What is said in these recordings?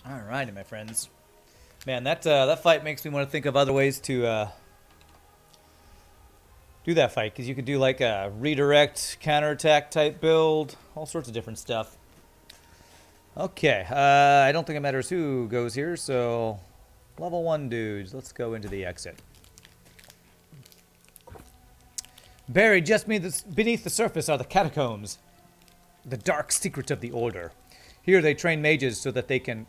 Alrighty, my friends. Man, that fight makes me want to think of other ways to do that fight, because you could do like a redirect, counterattack type build, all sorts of different stuff. Okay, I don't think it matters who goes here, so level 1 dudes, let's go into the exit. Buried just beneath the surface are the catacombs, the dark secret of the Order. Here they train mages so that they can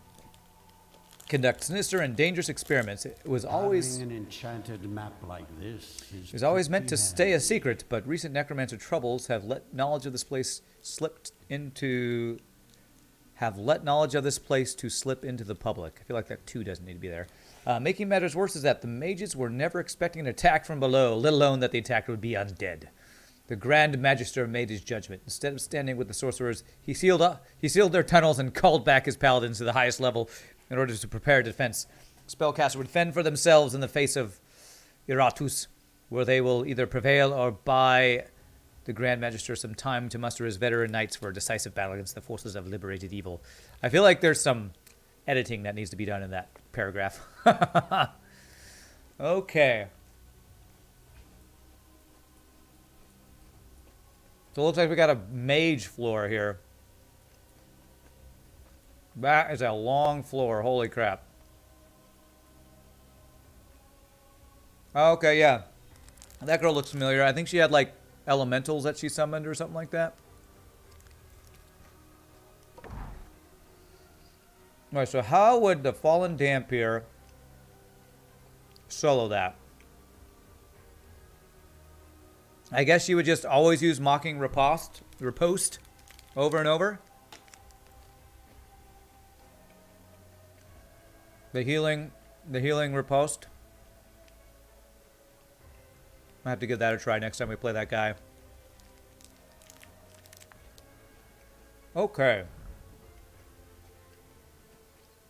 conduct sinister and dangerous experiments. It was always an enchanted map like this is It was always meant to pretty stay a handy. secret, but recent necromancer troubles have let knowledge of this place slip into the public. I feel like that 2 doesn't need to be there. Making matters worse is that the mages were never expecting an attack from below, let alone that the attacker would be undead. The Grand Magister made his judgment. Instead of standing with the sorcerers, he sealed their tunnels and called back his paladins to the highest level in order to prepare defense. Spellcaster would fend for themselves in the face of Iratus, where they will either prevail or buy the Grand Magister some time to muster his veteran knights for a decisive battle against the forces of liberated evil. I feel like there's some editing that needs to be done in that paragraph. Okay. So it looks like we got a mage floor here. That is a long floor. Holy crap. Okay, yeah. That girl looks familiar. I think she had like elementals that she summoned or something like that. Alright, so how would the Fallen Dampier solo that? I guess she would just always use Mocking Riposte over and over. The healing riposte. I have to give that a try next time we play that guy. Okay.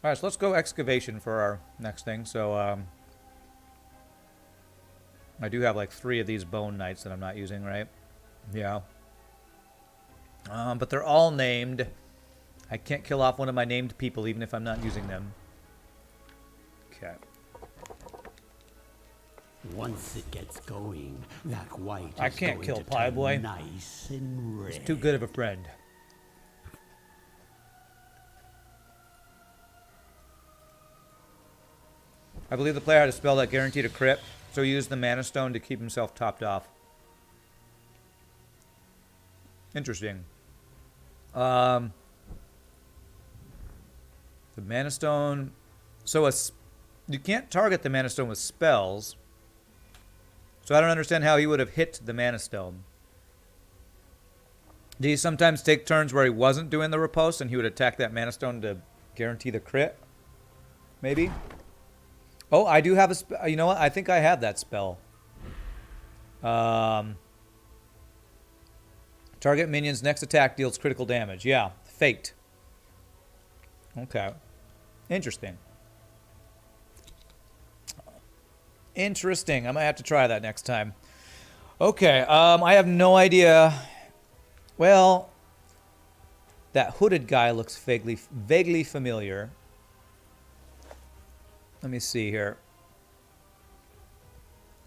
Alright, so let's go excavation for our next thing. So, I do have like 3 of these bone knights that I'm not using, right? Yeah. But they're all named. I can't kill off one of my named people even if I'm not using them. Okay. Once it gets going, that white I is can't going kill to Pie turn Boy. nice and red. He's too good of a friend. I believe the player had a spell that guaranteed a crit, so he used the Mana Stone to keep himself topped off. Interesting. The Mana Stone... So you can't target the Mana Stone with spells. So I don't understand how he would have hit the Mana Stone. Did he sometimes take turns where he wasn't doing the riposte and he would attack that Mana Stone to guarantee the crit? Maybe? Oh, I do have a spell. You know what? I think I have that spell. Target minion's next attack deals critical damage. Yeah. Fate. Okay. Interesting. Interesting. I might have to try that next time. Okay. I have no idea. Well, that hooded guy looks vaguely familiar. Let me see here.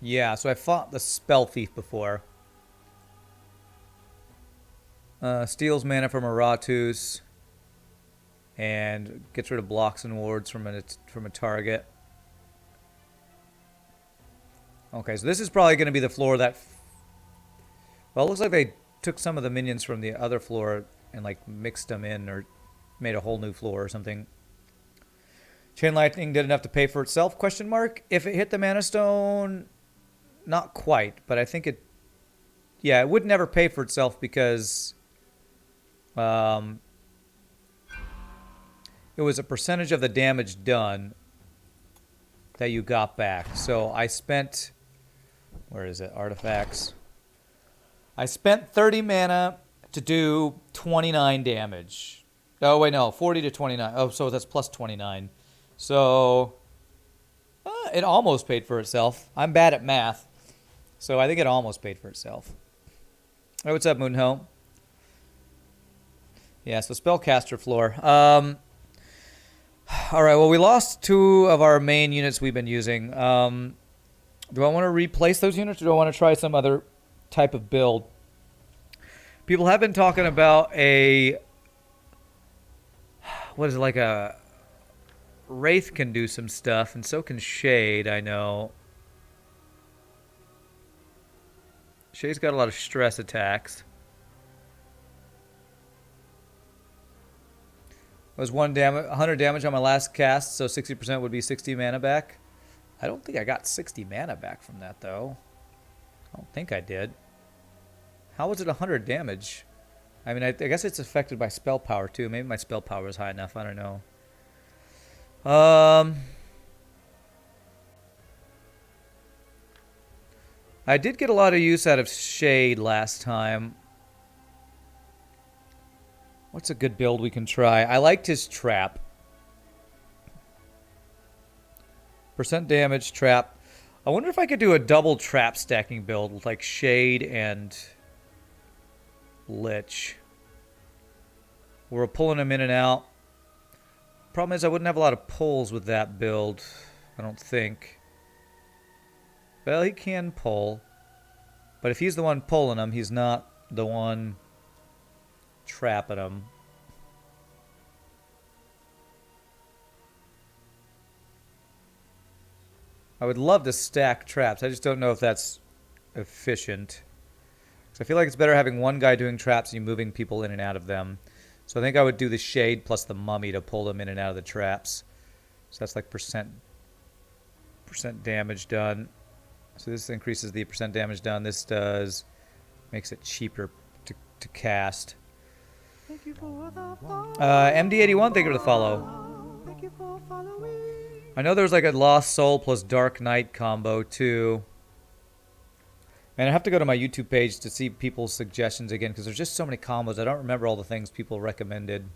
Yeah, so I fought the Spell Thief before. Steals mana from Iratus. And gets rid of blocks and wards from a target. Okay, so this is probably going to be the floor that... Well, it looks like they took some of the minions from the other floor and like mixed them in or made a whole new floor or something. Chain Lightning did enough to pay for itself, question mark. If it hit the Mana Stone, not quite, but I think it... Yeah, it would never pay for itself because... it was a percentage of the damage done that you got back. So I spent... Where is it? Artifacts. I spent 30 mana to do 29 damage. Oh, wait, no. 40 to 29. Oh, so that's plus 29. So, it almost paid for itself. I'm bad at math. So I think it almost paid for itself. Hey, what's up, Moonho? Yeah, so spellcaster floor. All right, well, we lost 2 of our main units we've been using. Do I want to replace those units, or do I want to try some other type of build? People have been talking about a... What is it, like a... Wraith can do some stuff, and so can Shade, I know. Shade's got a lot of stress attacks. It was 100 damage on my last cast, so 60% would be 60 mana back. I don't think I got 60 mana back from that, though. I don't think I did. How was it 100 damage? I mean, I guess it's affected by spell power, too. Maybe my spell power is high enough. I don't know. I did get a lot of use out of Shade last time. What's a good build we can try? I liked his trap. Percent damage, trap. I wonder if I could do a double trap stacking build with like Shade and Lich. We're pulling him in and out. Problem is I wouldn't have a lot of pulls with that build, I don't think. Well, he can pull. But if he's the one pulling him, he's not the one trapping him. I would love to stack traps. I just don't know if that's efficient. So I feel like it's better having one guy doing traps and you moving people in and out of them. So I think I would do the Shade plus the Mummy to pull them in and out of the traps. So that's like percent damage done. So this increases the percent damage done. This makes it cheaper to cast. Thank you for the follow. MD81, thank you for the follow. Thank you for following. I know there's like a Lost Soul plus Dark Knight combo too. And I have to go to my YouTube page to see people's suggestions again because there's just so many combos. I don't remember all the things people recommended.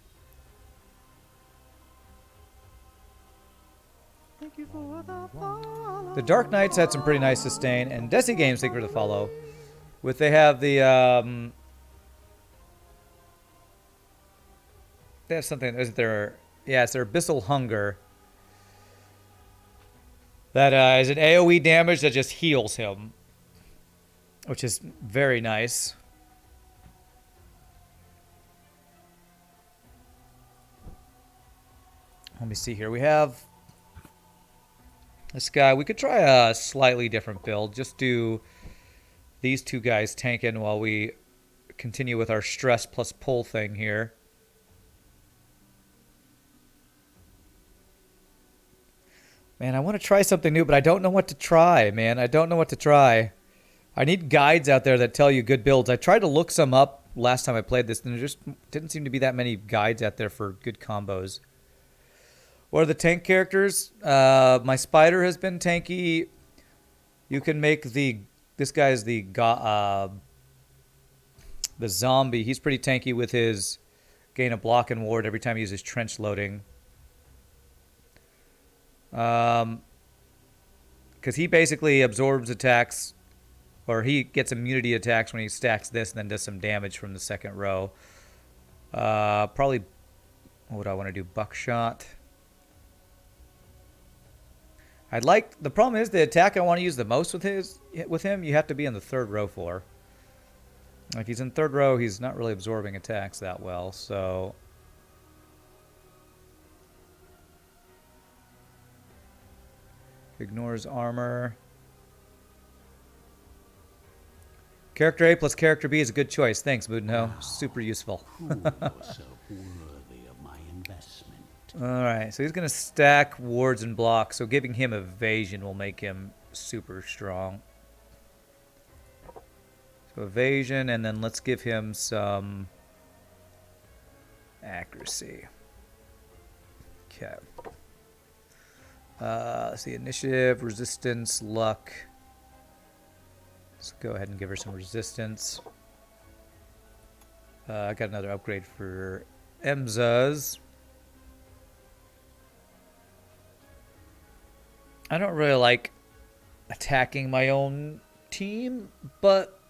Thank you for the follow. The Dark Knights had some pretty nice sustain, and Desi Games, thank you for the follow. They have the they have something. Is there? Yeah, it's their Abyssal Hunger. That is an AOE damage that just heals him, which is very nice. Let me see here. We have this guy. We could try a slightly different build. Just do these 2 guys tanking while we continue with our stress plus pull thing here. Man, I want to try something new, but I don't know what to try, man. I don't know what to try. I need guides out there that tell you good builds. I tried to look some up last time I played this, and there just didn't seem to be that many guides out there for good combos. What are the tank characters? My Spider has been tanky. You can make this guy is the zombie. He's pretty tanky with his gain a block and ward every time he uses trench loading. Because he basically absorbs attacks, or he gets immunity attacks when he stacks this and then does some damage from the second row. Probably, what would I want to do? Buckshot. The problem is the attack I want to use the most with him, you have to be in the 3rd row for. If he's in 3rd row, he's not really absorbing attacks that well, so... Ignores armor. Character A plus character B is a good choice. Thanks, Mudno. Super useful. Prove yourself worthy of my investment. Alright, so he's going to stack wards and blocks, so giving him evasion will make him super strong. So evasion, and then let's give him some accuracy. Okay. Let's see, initiative, resistance, luck. Let's go ahead and give her some resistance. I got another upgrade for Emzas. I don't really like attacking my own team, but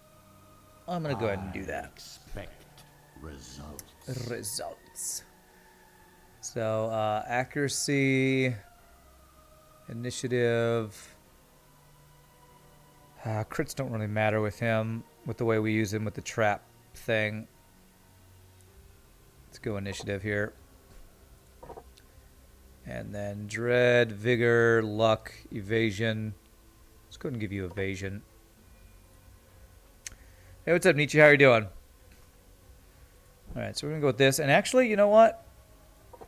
I'm going to go ahead and do that. Expect results. Results. So, accuracy, initiative. Crits don't really matter with him, with the way we use him with the trap thing. Let's go initiative here. And then dread, vigor, luck, evasion. Let's go ahead and give you evasion. Hey, what's up, Nietzsche? How are you doing? Alright, so we're going to go with this. And actually, you know what?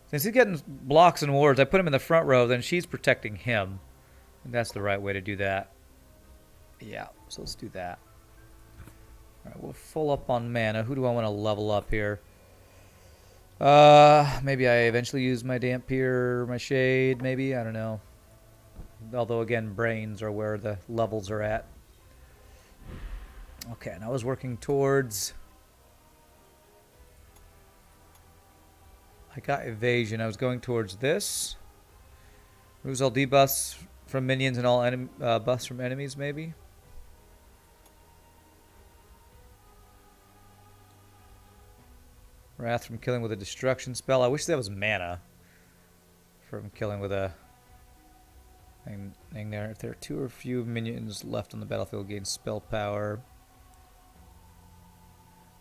Since he's getting blocks and wards, I put him in the front row, then she's protecting him. And that's the right way to do that. Yeah, so let's do that. Alright, we'll full up on mana. Who do I want to level up here? Maybe I eventually use my Dampier, my Shade, maybe? I don't know. Although, again, brains are where the levels are at. Okay, and I was working towards... I got evasion. I was going towards this. Removes all debuffs from minions and all buffs from enemies, maybe? Wrath from killing with a destruction spell. I wish that was mana. From killing with a thing there. If there are 2 or few minions left on the battlefield, gain spell power.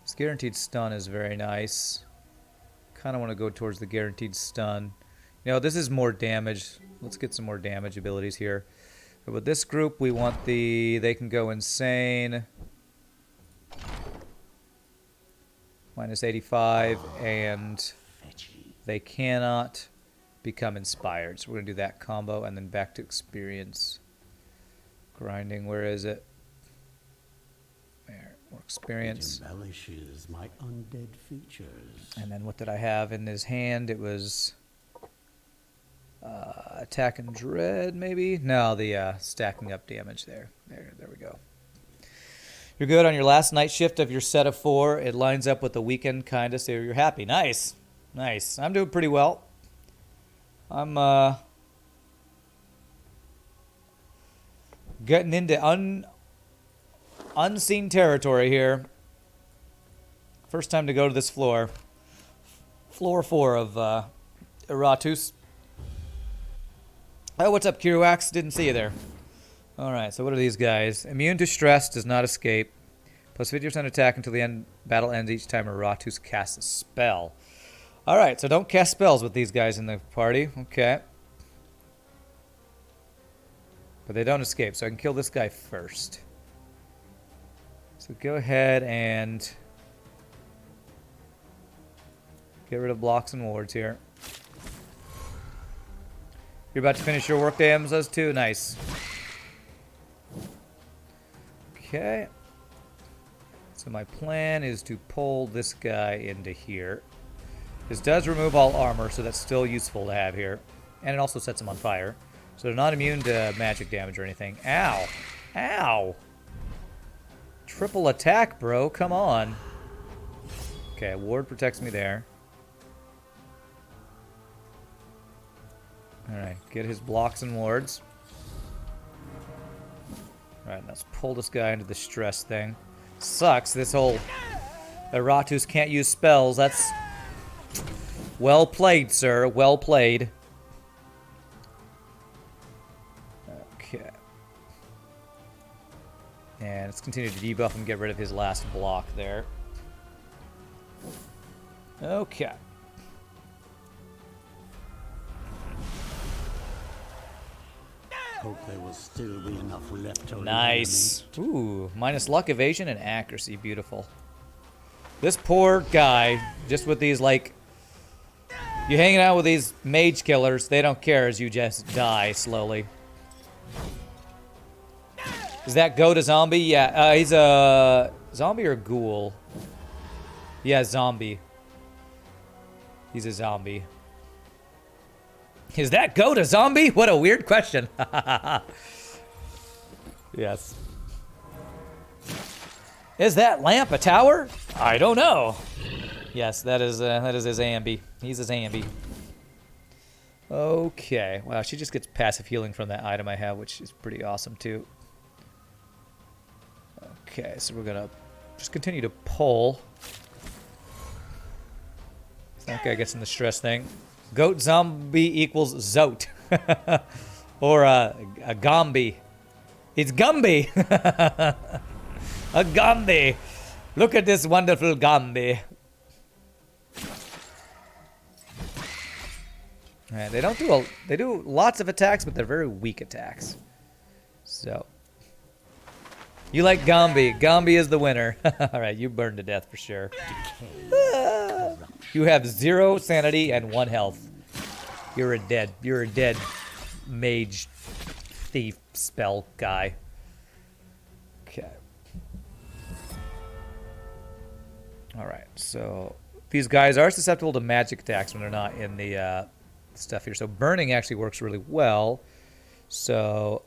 This guaranteed stun is very nice. Kind of want to go towards the guaranteed stun. You know, this is more damage. Let's get some more damage abilities here. But with this group, we want the... They can go insane. Minus 85, and they cannot become inspired. So we're going to do that combo, and then back to experience. Grinding, where is it? There, more experience. It embellishes my undead features. And then what did I have in his hand? It was attack and dread, maybe? No, the stacking up damage there. There we go. You're good on your last night shift of your set of 4. It lines up with the weekend, kind of, so you're happy. Nice. Nice. I'm doing pretty well. I'm getting into unseen territory here. First time to go to this floor. Floor 4 of Iratus. Oh, what's up, Kiruax? Didn't see you there. Alright, so what are these guys? Immune to stress, does not escape. Plus 50% attack until the battle ends each time Iratus casts a spell. Alright, so don't cast spells with these guys in the party. Okay. But they don't escape, so I can kill this guy first. So go ahead and get rid of blocks and wards here. You're about to finish your workday, Amazos, too? Nice. Okay. So my plan is to pull this guy into here. This does remove all armor, so that's still useful to have here. And it also sets them on fire. So they're not immune to magic damage or anything. Ow! Ow! Triple attack, bro. Come on. Okay, ward protects me there. Alright, get his blocks and wards. Alright, let's pull this guy into the stress thing. Sucks, this whole Iratus can't use spells. That's well played, sir. Well played. Okay. And let's continue to debuff and get rid of his last block there. Okay. Hope there will still be enough left over. Nice. Ooh, minus luck, evasion, and accuracy. Beautiful. This poor guy, just with these, like... You hanging out with these mage killers, they don't care as you just die slowly. Is that goat a zombie? Yeah, he's a... Zombie or ghoul? Yeah, zombie. He's a zombie. Is that goat a zombie? What a weird question. Yes. Is that lamp a tower? I don't know. Yes, that is his Ambi. He's his Ambi. Okay. Wow, she just gets passive healing from that item I have, which is pretty awesome too. Okay, so we're gonna just continue to pull. That guy gets in the stress thing. Goat zombie equals Zote. Or a Gombi. It's Gumby. A Gombi. Look at this wonderful Gombi. Alright, they do lots of attacks, but they're very weak attacks. So you like Gombi. Gombi is the winner. Alright, you burned to death for sure. You have 0 sanity and 1 health. You're a dead mage thief spell guy. Okay. Alright, so these guys are susceptible to magic attacks when they're not in the stuff here. So burning actually works really well. So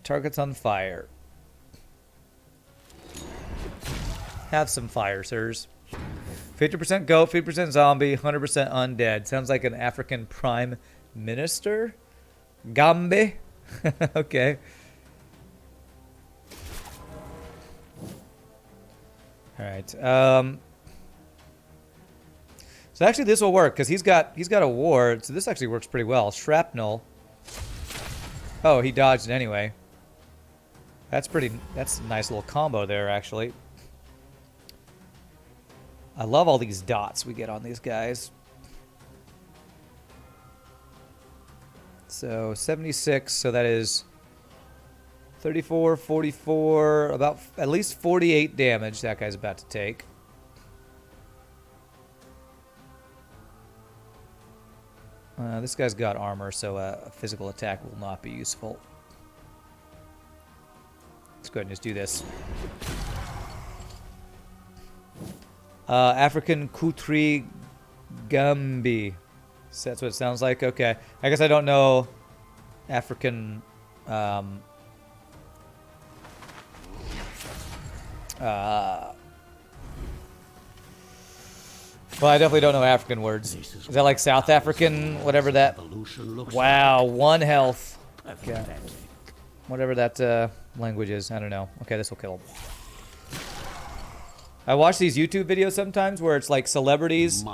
targets on fire. Have some fire, sirs. 50% goat, 50% zombie, 100% undead. Sounds like an African prime minister. Gambe. Okay. All right. So actually, this will work because he's got a ward. So this actually works pretty well. Shrapnel. Oh, he dodged it anyway. That's a nice little combo there, actually. I love all these dots we get on these guys. So 76, so that is 34, 44, about at least 48 damage that guy's about to take. This guy's got armor, so a physical attack will not be useful. Let's go ahead and just do this. African Kutri Gambi. So that's what it sounds like? Okay. I guess I don't know African... well, I definitely don't know African words. Is that like South African, whatever that... Wow, 1 health. Okay. Whatever that language is. I don't know. Okay, this will kill him. I watch these YouTube videos sometimes where it's like celebrities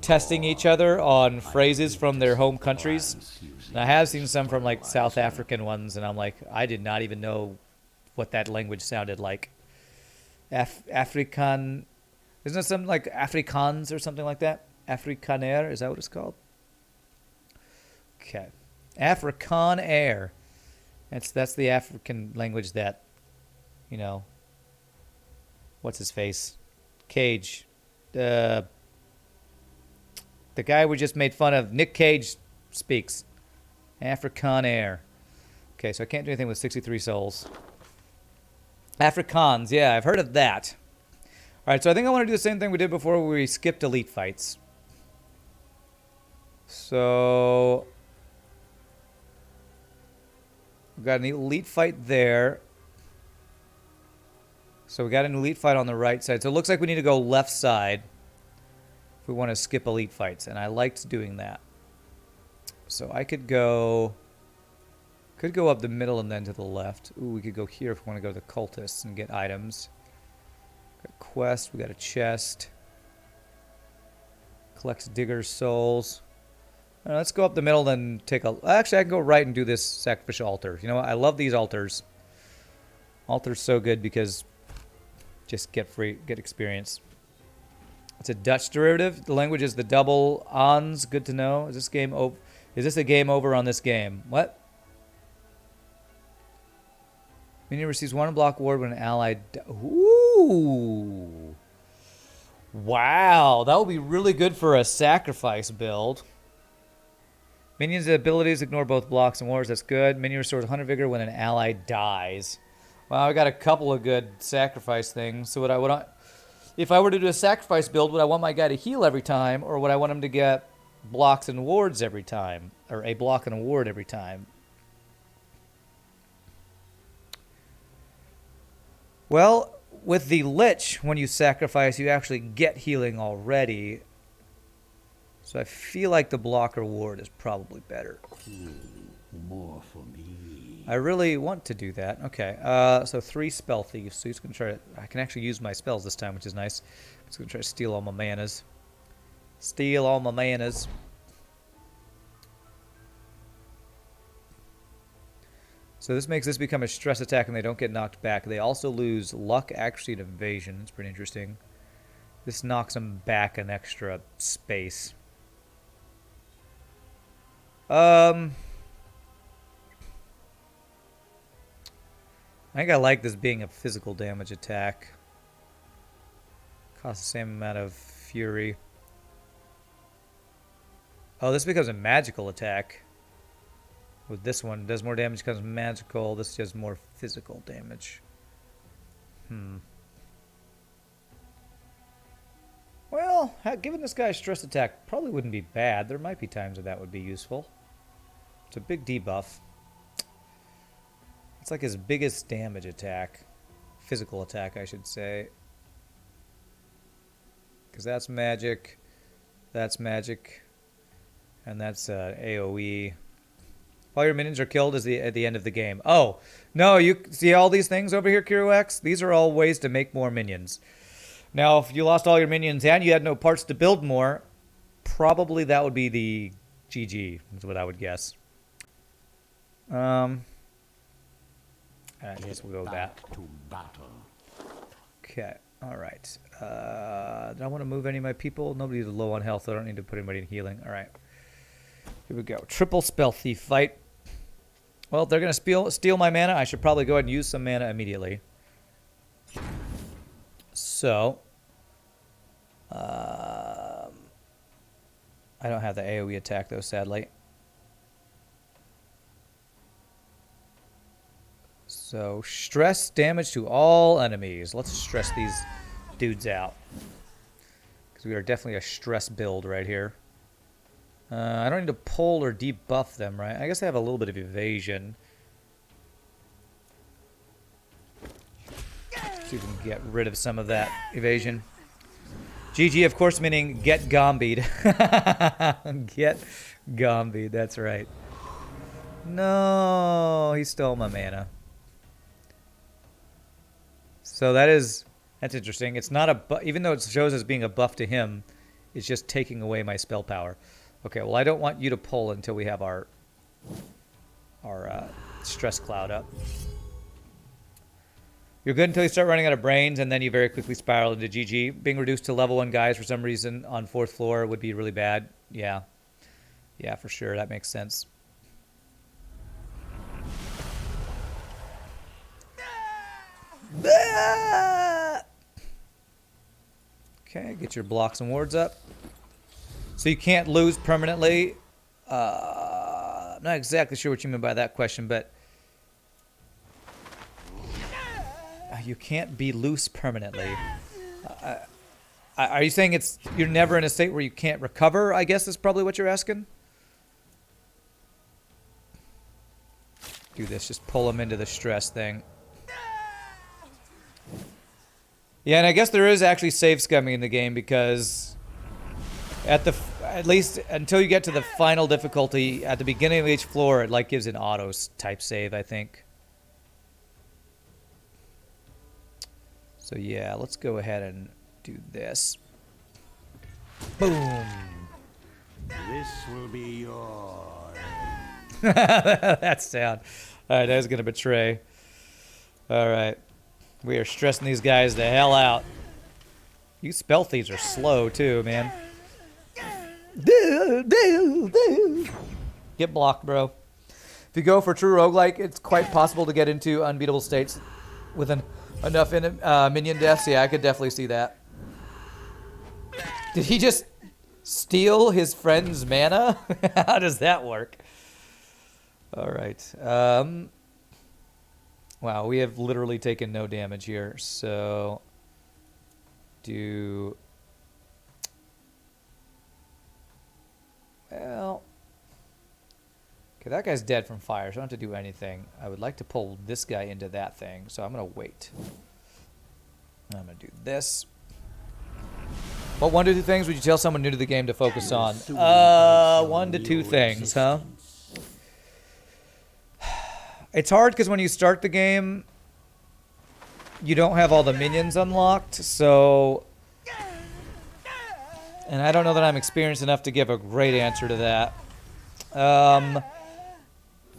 testing each other on phrases from their home countries. And I have seen some from like South African ones, and I'm like, I did not even know what that language sounded like. Afrikaan... Isn't it something like Afrikaans or something like that? Afrikaner, is that what it's called? Okay. Afrikaner. That's the African language that, you know, what's his face? Cage. The guy we just made fun of, Nick Cage, speaks. Afrikaner. Okay, so I can't do anything with 63 souls. Afrikaans, yeah, I've heard of that. Alright, so I think I want to do the same thing we did before where we skipped elite fights. So... we've got an elite fight there. So we got an elite fight on the right side. So it looks like we need to go left side if we want to skip elite fights. And I liked doing that. So I could go up the middle and then to the left. Ooh, we could go here if we want to go to the cultists and get items. Got a quest. We got a chest. Collects digger's souls. Let's go up the middle then take a... Actually, I can go right and do this sacrificial altar. You know what? I love these altars. Altar's so good because just get experience. It's a Dutch derivative. The language is the double ons. Good to know. Is this game over? Is this a game over on this game? What? Minion receives 1 block ward when an ally... Ooh! Wow, that would be really good for a sacrifice build. Minions' abilities ignore both blocks and wars. That's good. Minion restores 100 vigor when an ally dies. Well, I got a couple of good sacrifice things. So if I were to do a sacrifice build, would I want my guy to heal every time, or would I want him to get blocks and wards every time, or a block and a ward every time? Well, with the Lich, when you sacrifice, you actually get healing already. So I feel like the blocker ward is probably better. More for me. I really want to do that. Okay, so 3 spell thieves. So he's gonna try to... I can actually use my spells this time, which is nice. He's gonna try to steal all my manas. Steal all my manas. So this makes this become a stress attack and they don't get knocked back. They also lose luck, accuracy, and evasion. It's pretty interesting. This knocks them back an extra space. I think I like this being a physical damage attack. Costs the same amount of fury. Oh, this becomes a magical attack. With this one, does more damage because magical. This does more physical damage. Well, giving this guy a stress attack probably wouldn't be bad. There might be times that would be useful. It's a big debuff. It's like his biggest damage attack. Physical attack, I should say. Because that's magic. That's magic. And that's AoE. All your minions are killed at the end of the game. Oh, no, you see all these things over here, Kirox? These are all ways to make more minions. Now, if you lost all your minions and you had no parts to build more, probably that would be the GG, is what I would guess. I guess we'll go with that. To battle. Okay, all right. Do I want to move any of my people? Nobody's low on health, so I don't need to put anybody in healing. All right. Here we go. Triple spell thief fight. Well, if they're going to steal my mana, I should probably go ahead and use some mana immediately. So, I don't have the AoE attack, though, sadly. So, stress damage to all enemies. Let's stress these dudes out. Because we are definitely a stress build right here. I don't need to pull or debuff them, right? I guess I have a little bit of evasion. See if we can get rid of some of that evasion. GG, of course, meaning get gombied. Get gombied, that's right. No, he stole my mana. So that's interesting. It's not even though it shows as being a buff to him, it's just taking away my spell power. Okay, well, I don't want you to pull until we have our stress cloud up. You're good until you start running out of brains, and then you very quickly spiral into GG. Being reduced to level 1 guys for some reason on 4th floor would be really bad. Yeah. Yeah, for sure. That makes sense. Okay, get your blocks and wards up. So you can't lose permanently. I'm not exactly sure what you mean by that question, but you can't be loose permanently. Are you saying you're never in a state where you can't recover? I guess is probably what you're asking. Do this, just pull them into the stress thing. Yeah, and I guess there is actually save scumming in the game because at least until you get to the final difficulty at the beginning of each floor, it like gives an auto type save, I think. So yeah, let's go ahead and do this. Boom. This will be yours. That's sound. All right, I was gonna betray. All right, we are stressing these guys the hell out. You spell thieves are slow too, man. Get blocked, bro. If you go for true roguelike, it's quite possible to get into unbeatable states with enough minion deaths. Yeah, I could definitely see that. Did he just steal his friend's mana? How does that work? All right. Wow, we have literally taken no damage here. So, well, okay, that guy's dead from fire, so I don't have to do anything. I would like to pull this guy into that thing, so I'm going to wait. I'm going to do this. What 1 to 2 things would you tell someone new to the game to focus on? 1 to 2 things, huh? It's hard because when you start the game, you don't have all the minions unlocked, so... And I don't know that I'm experienced enough to give a great answer to that.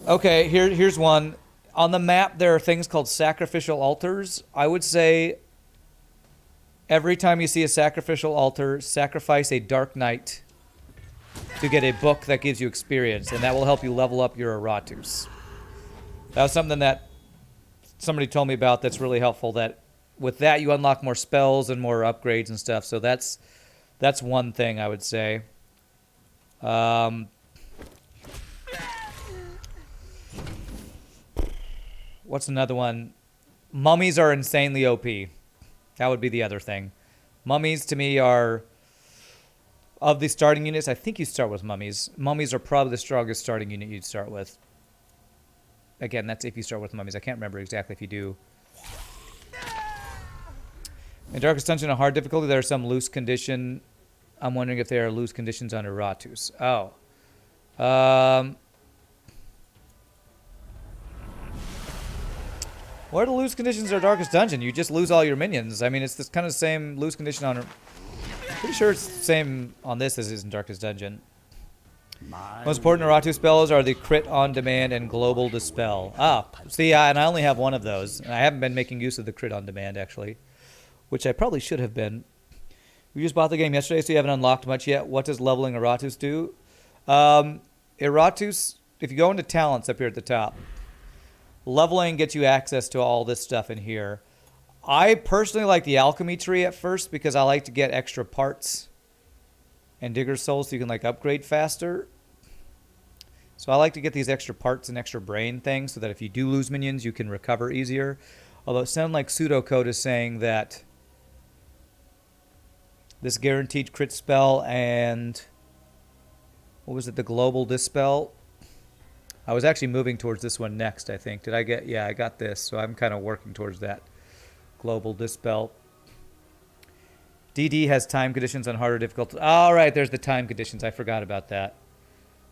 Okay, here's one. On the map, there are things called sacrificial altars. I would say every time you see a sacrificial altar, sacrifice a Dark Knight to get a book that gives you experience, and that will help you level up your Iratus. That was something that somebody told me about that's really helpful, that with that you unlock more spells and more upgrades and stuff. So that's one thing I would say. What's another one? Mummies are insanely OP. That would be the other thing. Mummies to me are, of the starting units, I think you start with mummies. Mummies are probably the strongest starting unit you'd start with. Again, that's if you start with mummies. I can't remember exactly if you do. In Darkest Dungeon, a hard difficulty, there are some loose condition. I'm wondering if there are loose conditions on Iratus. Oh. What are the loose conditions of Darkest Dungeon? You just lose all your minions. I mean, it's this kind of same loose condition on... Pretty sure it's the same on this as it is in Darkest Dungeon. Most important Iratus spells are the Crit on Demand and Global Dispel. Ah, see, and I only have one of those. And I haven't been making use of the Crit on Demand, actually. Which I probably should have been. We just bought the game yesterday, so you haven't unlocked much yet. What does leveling Iratus do? Iratus, if you go into talents up here at the top, leveling gets you access to all this stuff in here. I personally like the alchemy tree at first because I like to get extra parts and digger souls so you can like upgrade faster. So I like to get these extra parts and extra brain things so that if you do lose minions, you can recover easier. Although it sounds like pseudocode is saying that this guaranteed crit spell and what was it, the global dispel? I was actually moving towards this one next, I think. Did I get... Yeah, I got this, so I'm kind of working towards that. Global Dispel. DD has time conditions on harder difficulty. All right, there's the time conditions. I forgot about that.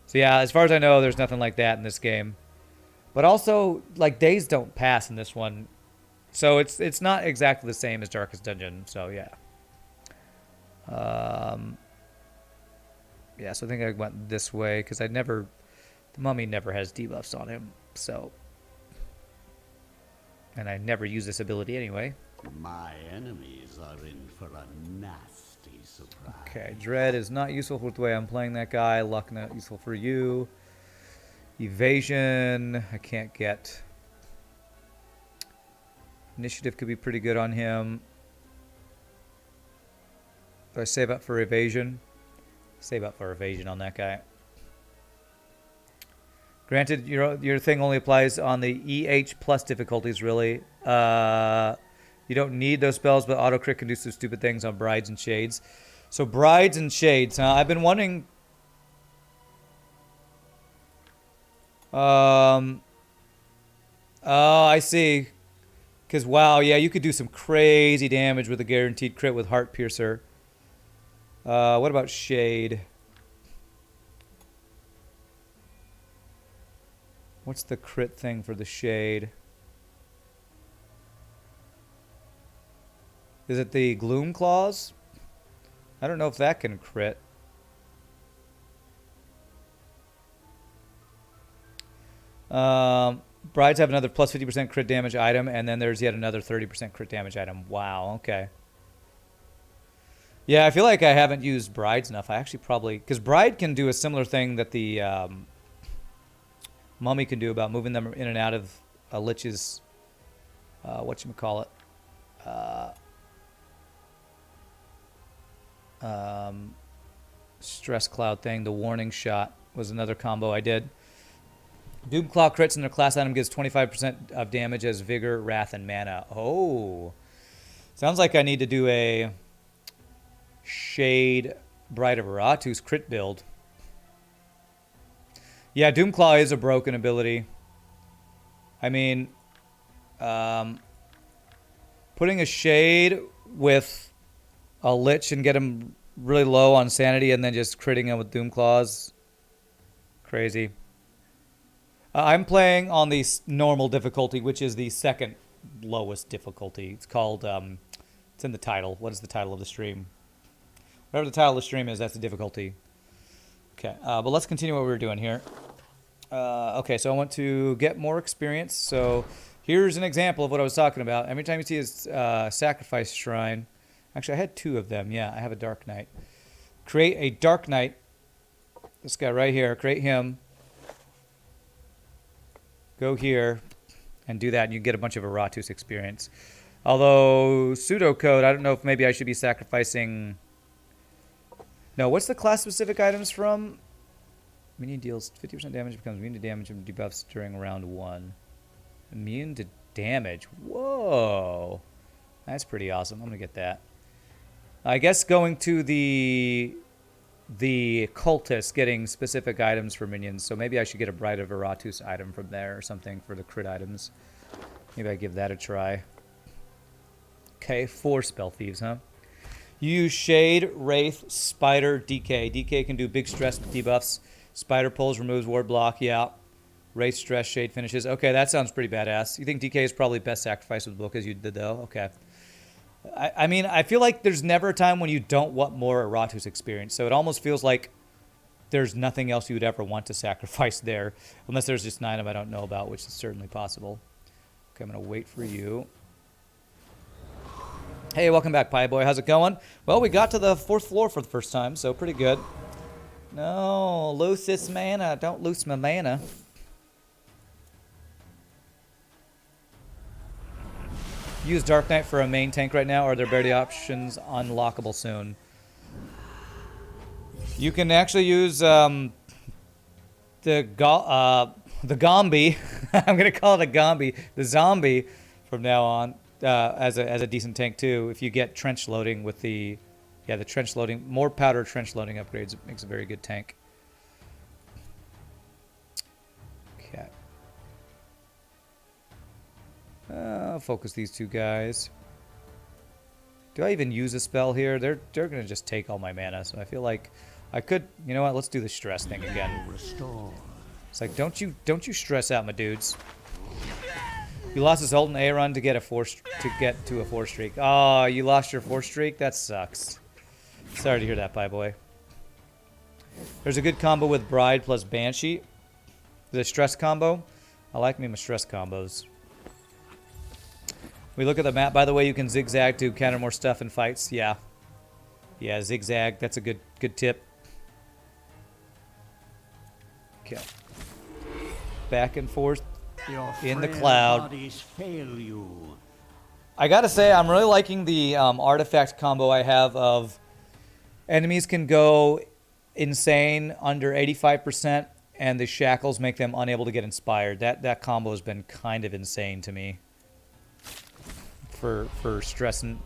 So yeah, as far as I know, there's nothing like that in this game. But also, like, days don't pass in this one. So it's not exactly the same as Darkest Dungeon, so yeah. Yeah, so I think I went this way, because I never... The mummy never has debuffs on him, so... And I never use this ability anyway. My enemies are in for a nasty surprise. Okay, Dread is not useful with the way I'm playing that guy. Luck not useful for you. Evasion, I can't get. Initiative could be pretty good on him. Do I save up for evasion? Save up for evasion on that guy. Granted, your thing only applies on the EH plus difficulties, really. You don't need those spells, but auto crit can do some stupid things on Brides and Shades. So Brides and Shades, I've been wondering... Oh, I see. Because, wow, yeah, you could do some crazy damage with a guaranteed crit with Heart Piercer. What about Shade? What's the crit thing for the Shade? Is it the Gloom Claws? I don't know if that can crit. Brides have another plus 50% crit damage item, and then there's yet another 30% crit damage item. Wow, okay. Yeah, I feel like I haven't used Brides enough. I actually probably... Because Bride can do a similar thing that the Mummy can do about moving them in and out of a Lich's... whatchamacallit? Stress Cloud thing. The Warning Shot was another combo I did. Doomclaw crits in their class item gives 25% of damage as Vigor, Wrath, and Mana. Oh. Sounds like I need to do a Shade Bride of Iratus crit build. Yeah, Doomclaw is a broken ability. I mean, putting a Shade with a Lich and get him really low on sanity and then just critting him with Doomclaws. Crazy. I'm playing on the normal difficulty, which is the second lowest difficulty. It's called, it's in the title. What is the title of the stream? Whatever the title of the stream is, that's the difficulty. Okay, but let's continue what we were doing here. Okay, so I want to get more experience. So here's an example of what I was talking about. Every time you see his sacrifice shrine, actually I had 2 of them. Yeah, I have a Dark Knight. Create a Dark Knight. This guy right here. Create him. Go here and do that, and you get a bunch of Iratus experience. Although pseudocode, I don't know if maybe I should be sacrificing. No, what's the class-specific items from? Minion deals 50% damage, becomes immune to damage and debuffs during round 1. Immune to damage. Whoa. That's pretty awesome. I'm going to get that. I guess going to the cultists getting specific items for minions. So maybe I should get a Bride of Iratus item from there or something for the crit items. Maybe I give that a try. Okay, 4 spell thieves, huh? You use Shade, Wraith, Spider, DK. DK can do big stress debuffs. Spider pulls, removes ward block, yeah. Wraith, stress, Shade finishes. Okay, that sounds pretty badass. You think DK is probably best sacrifice with the book as you did, though? Okay. I mean, I feel like there's never a time when you don't want more Iratus experience. So it almost feels like there's nothing else you would ever want to sacrifice there. Unless there's just an item I don't know about, which is certainly possible. Okay, I'm going to wait for you. Hey, welcome back, Pie Boy. How's it going? Well, we got to the 4th floor for the first time, so pretty good. No, lose this mana. Don't lose my mana. Use Dark Knight for a main tank right now, or are there barely options unlockable soon? You can actually use the Gombi. I'm gonna call it a Gombi, the zombie, from now on as a decent tank too. If you get trench loading with the trench loading, more powder trench loading upgrades, it makes a very good tank. Okay. I'll focus these 2 guys. Do I even use a spell here? They're gonna just take all my mana, so I feel like I could. You know what? Let's do the stress thing again. It's like don't you stress out, my dudes. You lost this ult and A run to get a 4 streak. Oh, you lost your 4 streak. That sucks. Sorry to hear that, Pie Boy. There's a good combo with Bride plus Banshee. The stress combo. I like me my stress combos. We look at the map. By the way, you can zigzag to counter more stuff in fights. Yeah. Yeah, zigzag. That's a good tip. Okay. Back and forth in the cloud. Fail you. I gotta say, I'm really liking the artifact combo I have of enemies can go insane under 85%, and the shackles make them unable to get inspired. That combo has been kind of insane to me. For stress and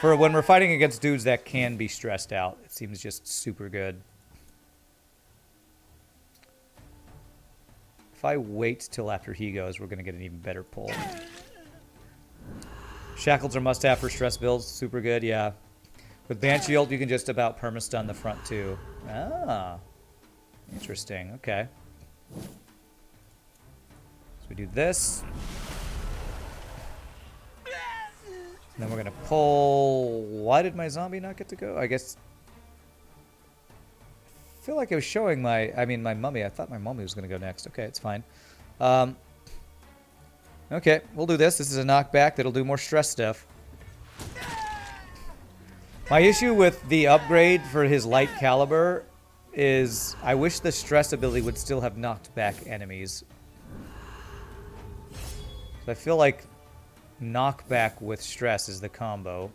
for when we're fighting against dudes that can be stressed out, it seems just super good. If I wait till after he goes, we're gonna get an even better pull. Shackles are must-have for stress builds. Super good, yeah. With Banshee ult, you can just about perma-stun the front too. Ah, interesting. Okay. So we do this. And then we're gonna pull. Why did my zombie not get to go? I guess. I feel like it was showing my mummy. I thought my mummy was gonna go next. Okay, it's fine. Okay, we'll do this. This is a knockback that'll do more stress stuff. My issue with the upgrade for his light caliber is I wish the stress ability would still have knocked back enemies. So I feel like knockback with stress is the combo.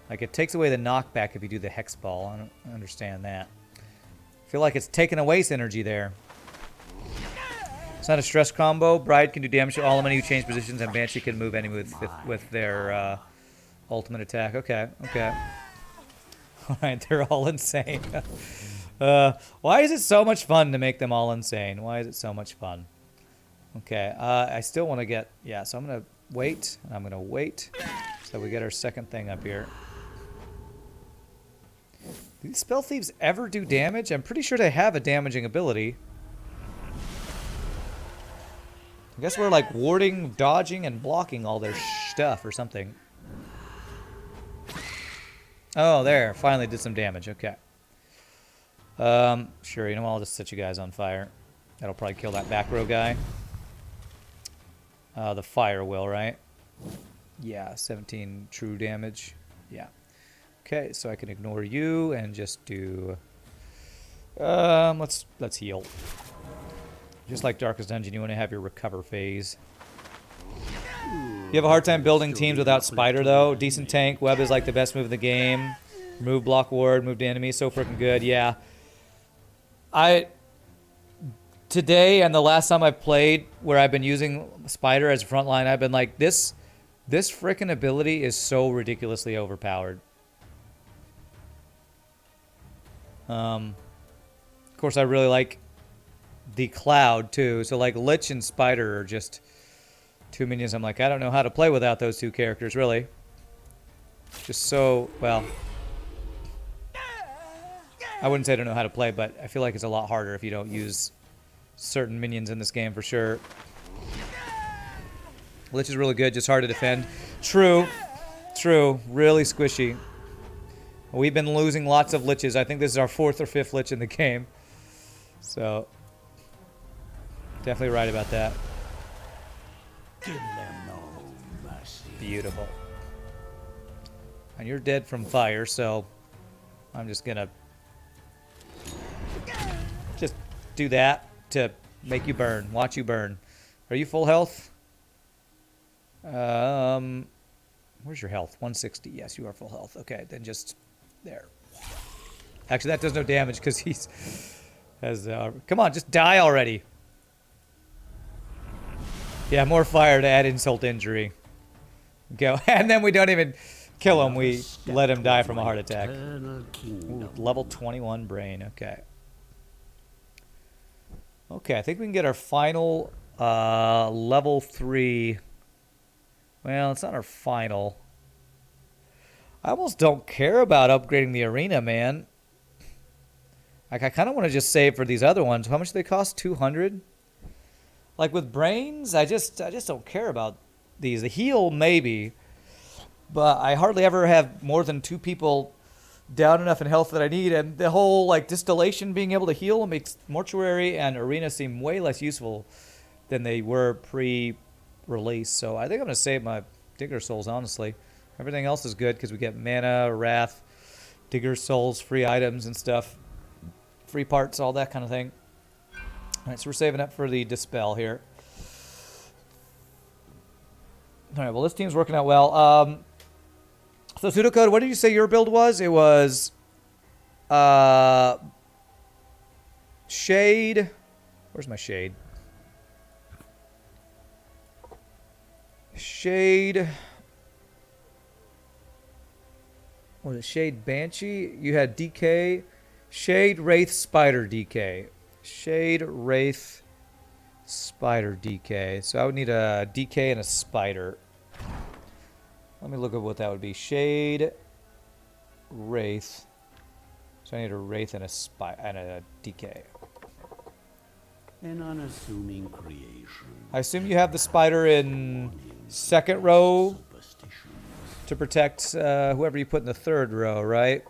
Like, it takes away the knockback if you do the hex ball. I don't understand that. I feel like it's taking away synergy there. It's not a stress combo. Bride can do damage to all enemy who change positions, and Banshee can move enemy with their ultimate attack. Okay, okay. Alright, they're all insane. Why is it so much fun to make them all insane? Why is it so much fun? Okay, I still want to get... Yeah, so I'm going to wait, and I'm going to wait so we get our second thing up here. Do these spell thieves ever do damage? I'm pretty sure they have a damaging ability. I guess we're like warding, dodging, and blocking all their stuff or something. Oh, there. Finally did some damage. Okay. Sure, you know what? I'll just set you guys on fire. That'll probably kill that back row guy. The fire will, right? Yeah, 17 true damage. Yeah. Okay, so I can ignore you and just do... let's heal. Just like Darkest Dungeon, you want to have your recover phase. You have a hard time building teams without Spider, though. Decent tank. Web is like the best move in the game. Move, block, ward, move to enemy. So freaking good. Yeah. Today and the last time I played where I've been using Spider as a frontline, I've been like, this freaking ability is so ridiculously overpowered. Of course, I really like the Cloud, too. So, like, Lich and Spider are just... two minions. I'm like, I don't know how to play without those two characters, really. Just so, well, I wouldn't say I don't know how to play, but I feel like it's a lot harder if you don't use certain minions in this game for sure. Lich is really good, just hard to defend. True, really squishy. We've been losing lots of Liches. I think this is our 4th or 5th Lich in the game. So, definitely right about that. Give them no mercy. Beautiful. And you're dead from fire, so I'm just gonna just do that to make you burn. Watch you burn. Are you full health? Where's your health? 160. Yes, you are full health. Okay, then just there. Actually, that does no damage because he's has. Come on, just die already. Yeah, more fire to add insult to injury. Go. And then we don't even kill him. We let him die from a heart attack. Ooh, level 21 brain. Okay. Okay, I think we can get our final level 3. Well, it's not our final. I almost don't care about upgrading the arena, man. Like, I kind of want to just save for these other ones. How much do they cost? 200? Like with brains, I just don't care about these. The heal, maybe, but I hardly ever have more than 2 people down enough in health that I need. And the whole like distillation, being able to heal, makes mortuary and arena seem way less useful than they were pre-release. So I think I'm gonna save my Digger Souls. Honestly, everything else is good because we get mana, wrath, Digger Souls, free items and stuff, free parts, all that kind of thing. All right, so we're saving up for the Dispel here. All right, well, this team's working out well. So, Pseudocode, what did you say your build was? It was Shade. Where's my Shade? Shade. What was it? Shade Banshee? You had DK. Shade Wraith Spider DK. Shade, Wraith, Spider, DK. So I would need a DK and a Spider. Let me look at what that would be. Shade, Wraith. So I need a Wraith and a DK. An unassuming creation. I assume you have the Spider in 2nd row to protect whoever you put in the 3rd row, right?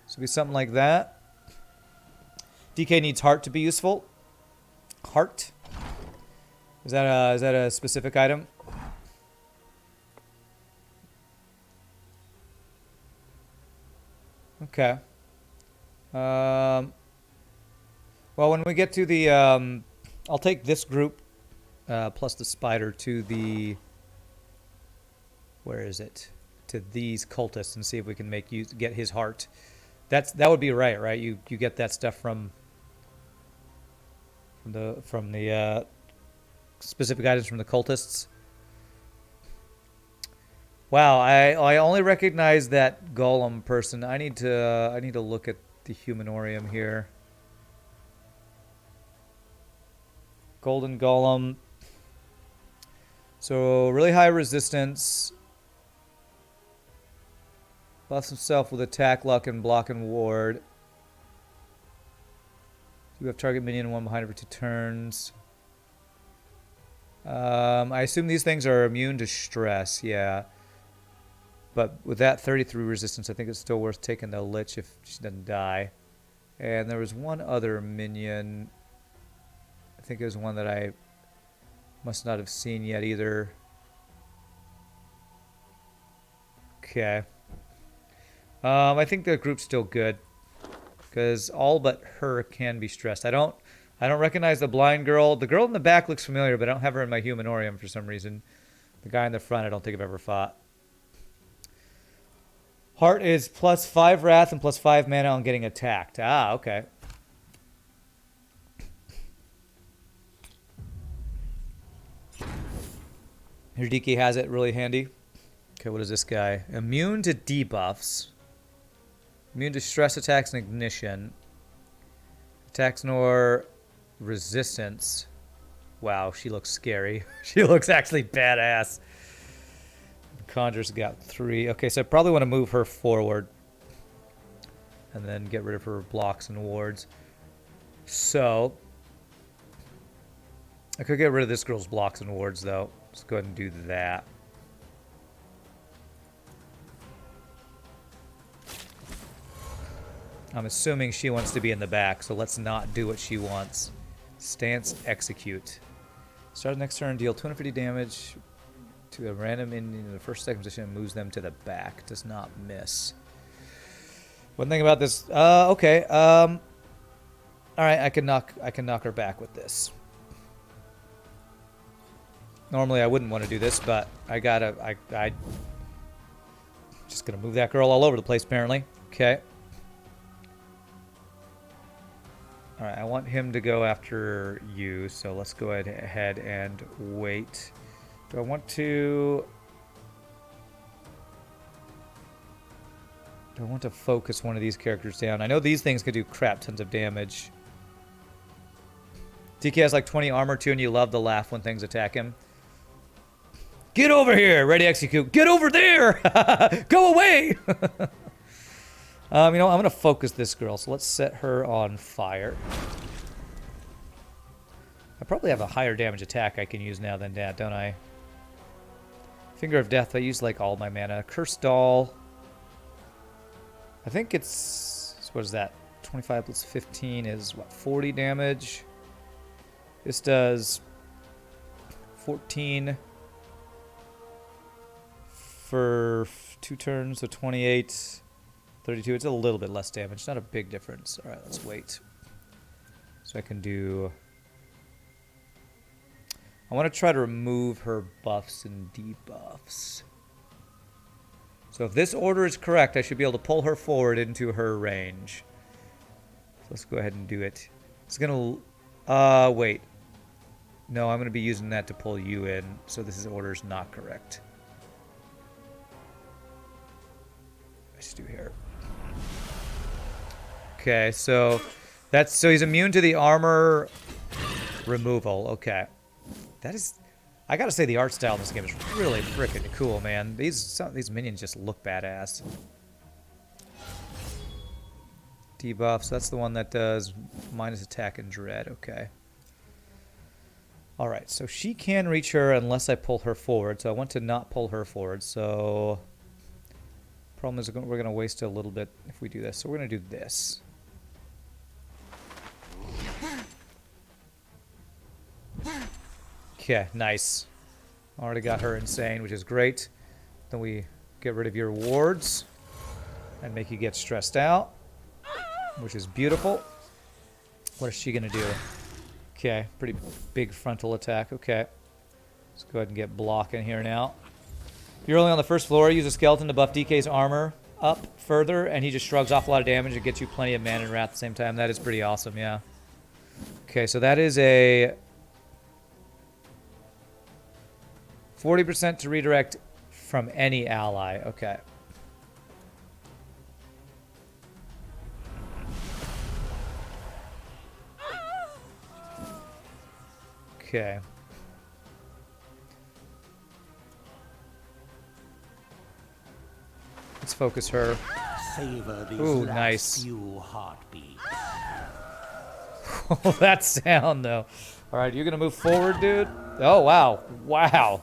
So it'd be something like that. DK needs heart to be useful. Heart. Is that a specific item? Okay. Well, when we get to the, I'll take this group plus the Spider to the. Where is it? To these cultists and see if we can get his heart. That would be right? You get that stuff from the specific items from the cultists. Wow, I only recognize that golem person. I need to look at the humanorium here. Golden golem. So really high resistance. Buffs himself with attack, luck, and block and ward. You have target minion and 1 behind every 2 turns. I assume these things are immune to stress, yeah. But with that 33 resistance, I think it's still worth taking the Lich if she doesn't die. And there was one other minion. I think it was one that I must not have seen yet either. Okay. I think the group's still good. Because all but her can be stressed. I don't recognize the blind girl. The girl in the back looks familiar, but I don't have her in my humanorium for some reason. The guy in the front, I don't think I've ever fought. Heart is +5 wrath and +5 mana on getting attacked. Ah, okay. Hirdiki has it really handy. Okay, what is this guy? Immune to debuffs. Immune to stress attacks and ignition. Attacks nor resistance. Wow, she looks scary. She looks actually badass. Conjure's got 3. Okay, so I probably want to move her forward. And then get rid of her blocks and wards. So I could get rid of this girl's blocks and wards, though. Let's go ahead and do that. I'm assuming she wants to be in the back, so let's not do what she wants. Stance, execute. Start the next turn, deal 250 damage to a random Indian in the first second position and moves them to the back. Does not miss. One thing about this, okay. All right, I can knock her back with this. Normally I wouldn't want to do this, but I just gonna move that girl all over the place apparently. Okay. All right, I want him to go after you, so let's go ahead and wait. Do I want to focus one of these characters down? I know these things could do crap tons of damage. DK has like 20 armor too, and you love to laugh when things attack him. Get over here! Ready, execute. Get over there! Go away! You know, I'm going to focus this girl, so let's set her on fire. I probably have a higher damage attack I can use now than that, don't I? Finger of Death, I use like all my mana. Cursed Doll. I think it's, what is that? 25 plus 15 is what, 40 damage? This does 14 for 2 turns, so 28. 32, it's a little bit less damage, not a big difference. All right, let's wait. So I can do... I want to try to remove her buffs and debuffs. So if this order is correct, I should be able to pull her forward into her range. So let's go ahead and do it. It's going to... wait. No, I'm going to be using that to pull you in, so this order is not correct. Let's do here. Okay, so he's immune to the armor removal. Okay, that is, I gotta say the art style in this game is really freaking cool, man. Some of these minions just look badass. Debuff, so that's the one that does minus attack and dread. Okay. All right, so she can reach her unless I pull her forward. So I want to not pull her forward. So problem is we're gonna waste a little bit if we do this. So we're gonna do this. Okay, nice. Already got her insane, which is great. Then we get rid of your wards and make you get stressed out, which is beautiful. What is she gonna do? Okay, pretty big frontal attack. Okay, let's go ahead and get block in here now. If you're only on the first floor, use a skeleton to buff DK's armor up further, and he just shrugs off a lot of damage and gets you plenty of mana and wrath at the same time. That is pretty awesome, yeah. Okay, so that is a 40% to redirect from any ally. Okay. Okay. Let's focus her. Savor these Ooh, last nice. few heartbeats. Oh, that sound, though. All right, you're going to move forward, dude? Oh, wow. Wow.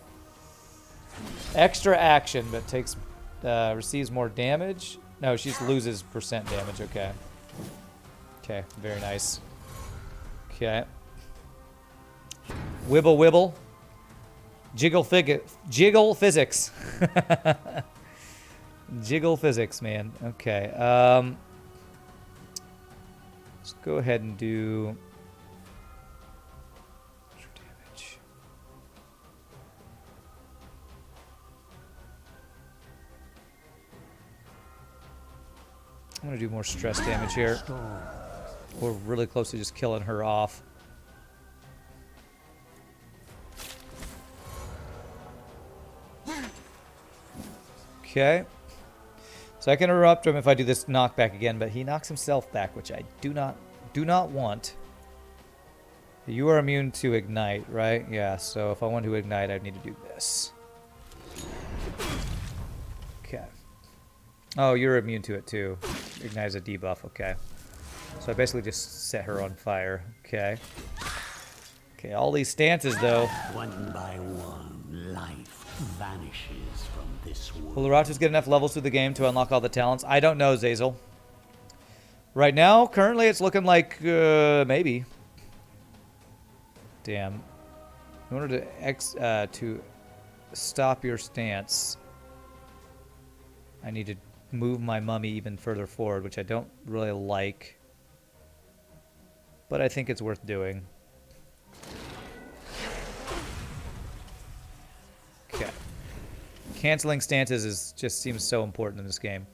Extra action, but takes, receives more damage. No, she just loses percent damage. Okay. Okay, very nice. Okay. Wibble wibble. Jiggle physics. Jiggle physics, man. Okay. Let's go ahead and do damage. I'm gonna do more stress damage here. We're really close to just killing her off. Okay. So I can interrupt him if I do this knockback again, but he knocks himself back, which I do not want. You are immune to ignite, right? Yeah, so if I want to ignite, I need to do this. Okay. Oh, you're immune to it too. Ignite is a debuff, okay. So I basically just set her on fire. Okay. Okay, all these stances though. One by one, life vanishes from this world. Will Iratus get enough levels through the game to unlock all the talents? I don't know, Zazel. Right now, currently, it's looking like maybe. Damn. In order to stop your stance, I need to move my mummy even further forward, which I don't really like. But I think it's worth doing. Okay. Canceling stances just seems so important in this game.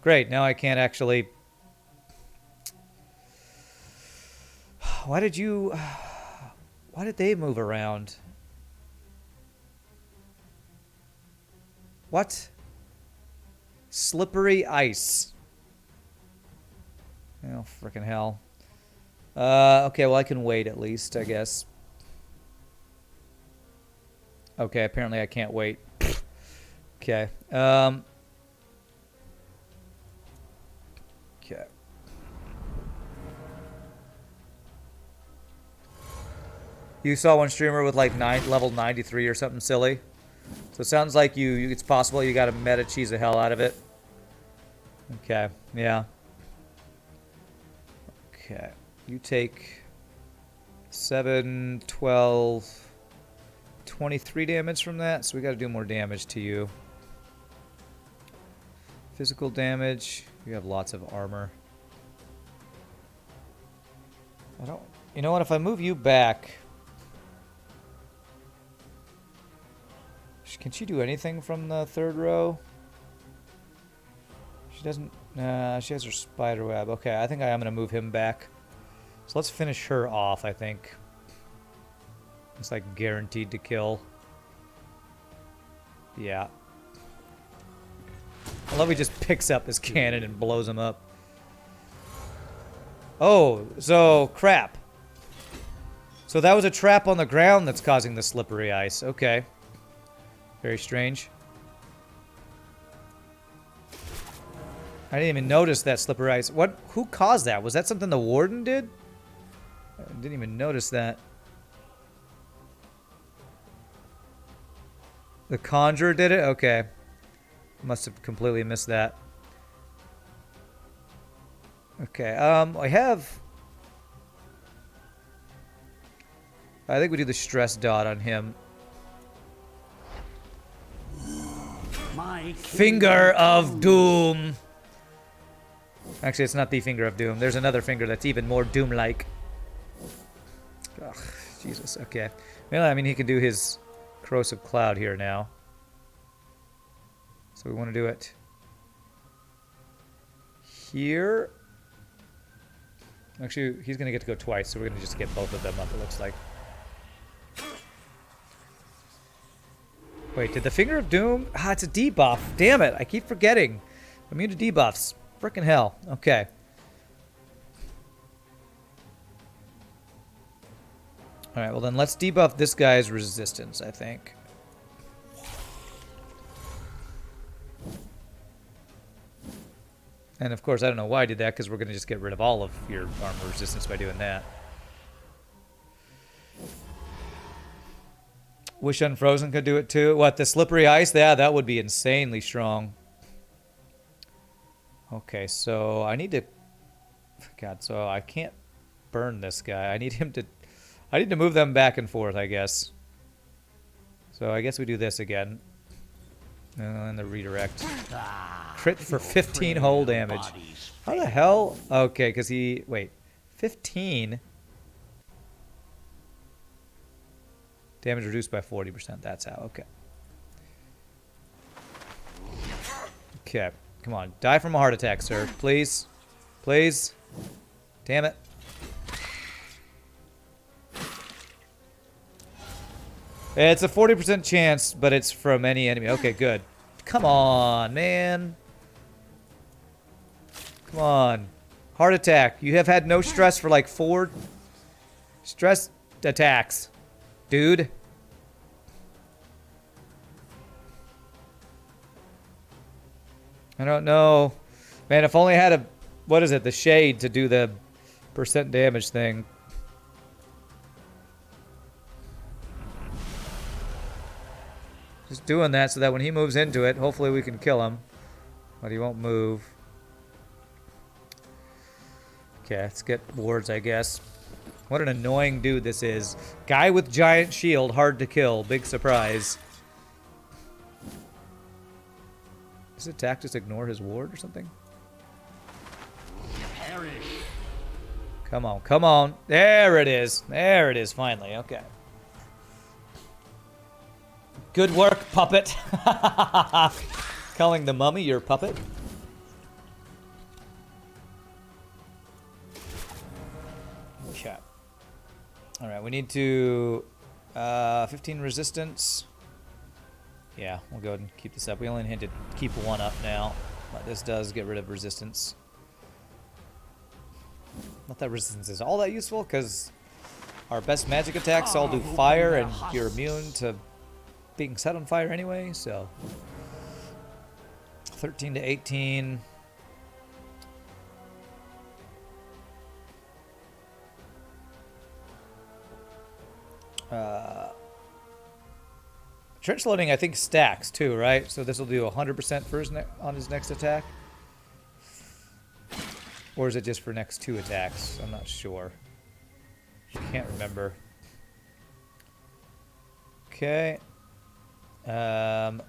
Great, now I can't actually... Why did they move around? What? Slippery ice. Oh, frickin' hell. Okay, well I can wait at least, I guess. Okay, apparently I can't wait. Okay. Okay. You saw one streamer with like level 93 or something silly. So it sounds like it's possible you got to meta cheese the hell out of it. Okay, yeah. Okay. You take 7, 12, 23 damage from that, so we got to do more damage to you. Physical damage. You have lots of armor. You know what? If I move you back, can she do anything from the third row? She doesn't. She has her spider web. Okay, I think I am gonna move him back. So let's finish her off. I think it's like guaranteed to kill. Yeah. I love he just picks up his cannon and blows him up. Oh, so crap. So that was a trap on the ground that's causing the slippery ice. Okay. Very strange. I didn't even notice that slippery ice. Who caused that? Was that something the warden did? I didn't even notice that. The conjurer did it? Okay. Must have completely missed that. Okay, I think we do the stress dot on him. Finger of Doom. Actually, it's not the Finger of Doom. There's another finger that's even more Doom-like. Ugh, Jesus. Okay. Well, I mean, he can do his corrosive cloud here now. So we want to do it here. Actually, he's going to get to go twice, so we're going to just get both of them up, it looks like. Wait, did the Finger of Doom? Ah, it's a debuff. Damn it, I keep forgetting. Immune to debuffs. Frickin' hell. Okay. Alright, well then let's debuff this guy's resistance, I think. And of course, I don't know why I did that, because we're going to just get rid of all of your armor resistance by doing that. Wish Unfrozen could do it too. What, the slippery ice? Yeah, that would be insanely strong. Okay, so I need to God, so I can't burn this guy. I need to move them back and forth, I guess. So I guess we do this again. And the redirect. Crit for 15 whole damage. How the hell? Okay, because he... Wait. 15? Damage reduced by 40%. That's how. Okay. Okay. Come on. Die from a heart attack, sir. Please. Please. Damn it. It's a 40% chance, but it's from any enemy. Okay, good. Come on, man. Come on. Heart attack. You have had no stress for like 4 stress attacks. Dude. I don't know. Man, if only I had a... What is it? The shade to do the percent damage thing. Just doing that so that when he moves into it, hopefully we can kill him. But he won't move. Okay, let's get wards, I guess. What an annoying dude this is. Guy with giant shield, hard to kill. Big surprise. Does his attack just ignore his ward or something? Perish. Come on, come on. There it is. There it is, finally. Okay. Good work, puppet. Calling the mummy your puppet. Okay. Alright, we need to... 15 resistance. Yeah, we'll go ahead and keep this up. We only need to keep 1 up now. But this does get rid of resistance. Not that resistance is all that useful, because our best magic attacks all do fire, and you're immune to being set on fire anyway, so... 13 to 18... Trench loading, I think, stacks too, right? So this will do 100% for his on his next attack? Or is it just for next 2 attacks? I'm not sure. Can't remember. Okay. We have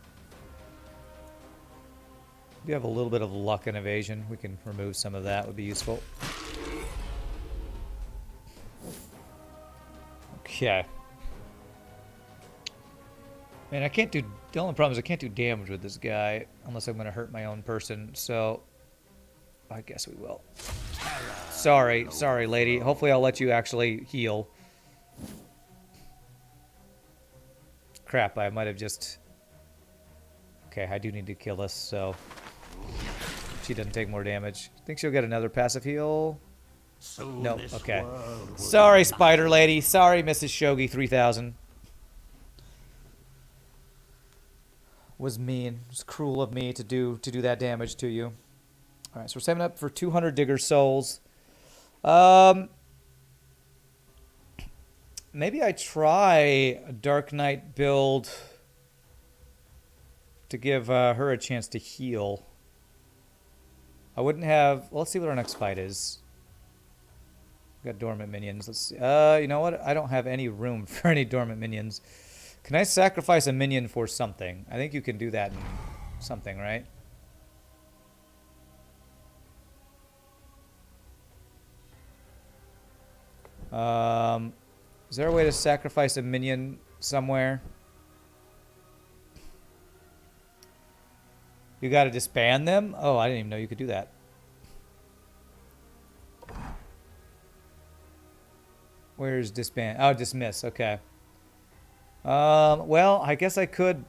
a little bit of luck and evasion. We can remove some of that. Would be useful. Okay. Man, I can't do... The only problem is I can't do damage with this guy unless I'm going to hurt my own person, so... I guess we will. Sorry, sorry, lady. Hopefully I'll let you actually heal. Crap, I might have just... Okay, I do need to kill this, so... She doesn't take more damage. Think she'll get another passive heal? No, okay. Sorry, Spider Lady. Sorry, Mrs. Shogi 3000. Was mean. It was cruel of me to do that damage to you. Alright, so we're saving up for 200 Digger Souls. Maybe I try a Dark Knight build to give her a chance to heal. I wouldn't have... Well, let's see what our next fight is. We've got dormant minions. Let's see. You know what? I don't have any room for any dormant minions. Can I sacrifice a minion for something? I think you can do that in something, right? Is there a way to sacrifice a minion somewhere? You gotta disband them? Oh, I didn't even know you could do that. Where's disband? Oh, dismiss. Okay. Well, I guess I could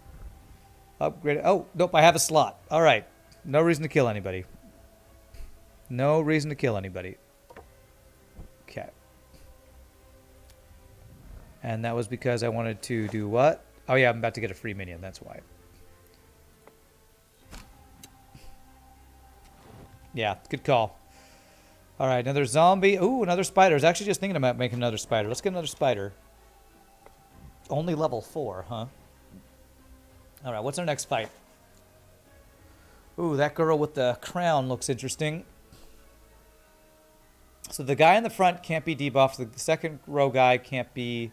upgrade it. Oh, nope, I have a slot. All right. No reason to kill anybody. No reason to kill anybody. Okay. And that was because I wanted to do what? Oh, yeah, I'm about to get a free minion. That's why. Yeah, good call. All right, another zombie. Ooh, another spider. I was actually just thinking about making another spider. Let's get another spider. Only level 4, huh? All right, what's our next fight? Ooh, that girl with the crown looks interesting. So the guy in the front can't be debuffed. The second row guy can't be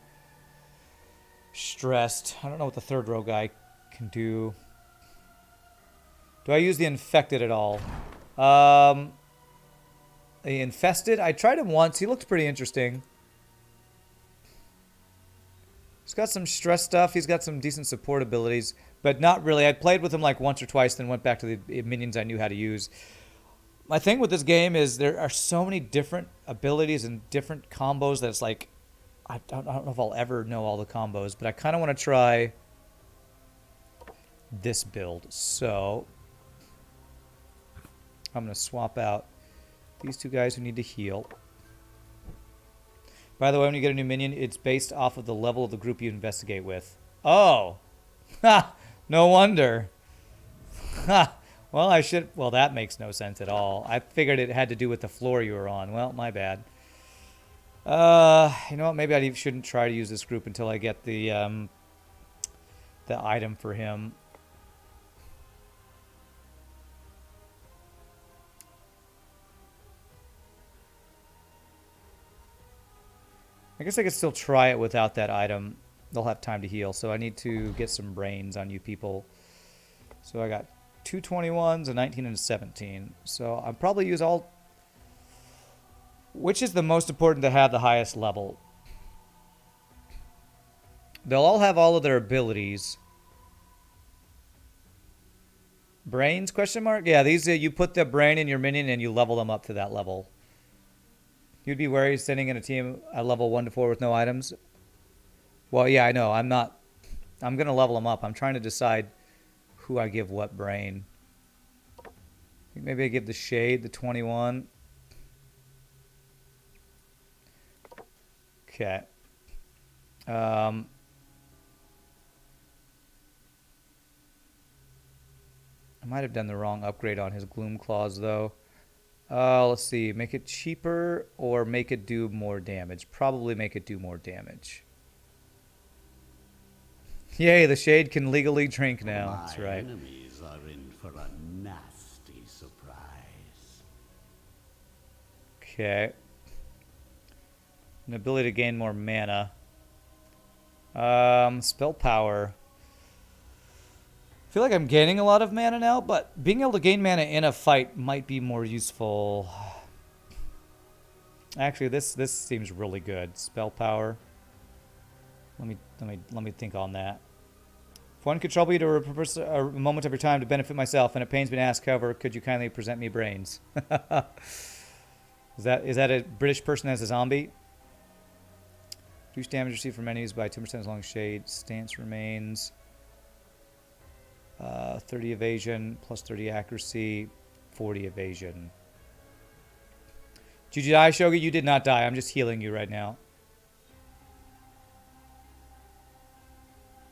stressed. I don't know what the third row guy can do. Do I use the infected at all? The infested? I tried him once. He looked pretty interesting. He's got some stress stuff. He's got some decent support abilities, but not really. I played with him like once or twice, then went back to the minions I knew how to use. My thing with this game is there are so many different abilities and different combos that it's like, I don't know if I'll ever know all the combos, but I kind of want to try this build. So I'm going to swap out these two guys who need to heal. By the way, when you get a new minion, it's based off of the level of the group you investigate with. Oh! Ha! No wonder. Ha! Well, well, that makes no sense at all. I figured it had to do with the floor you were on. Well, my bad. You know what? Maybe I shouldn't try to use this group until I get the item for him. I guess I could still try it without that item. They'll have time to heal, so I need to get some brains on you people. So I got 2 21s, a 19, and a 17. So I'll probably use all... Which is the most important to have the highest level? They'll all have all of their abilities. Brains, question mark? Yeah, these you put the brain in your minion and you level them up to that level. You'd be wary sending in a team at level 1 to 4 with no items? Well, yeah, I know. I'm going to level them up. I'm trying to decide who I give what brain. Maybe I give the Shade the 21. Okay. I might have done the wrong upgrade on his Gloom Claws, though. Let's see. Make it cheaper or make it do more damage? Probably make it do more damage. Yay, the Shade can legally drink now. That's right. Enemies are in for a nasty surprise. Okay. An ability to gain more mana. Spell power. I feel like I'm gaining a lot of mana now, but being able to gain mana in a fight might be more useful. Actually, this seems really good. Spell power. Let me think on that. If one could trouble you to repurpose a moment of your time to benefit myself, and it pains me to ask, however, could you kindly present me brains? Is that a British person as a zombie? Reduce damage received from enemies by 2% as long as Shade. Stance remains. 30 evasion, plus 30 accuracy, 40 evasion. Did you die, Shogi? You did not die. I'm just healing you right now.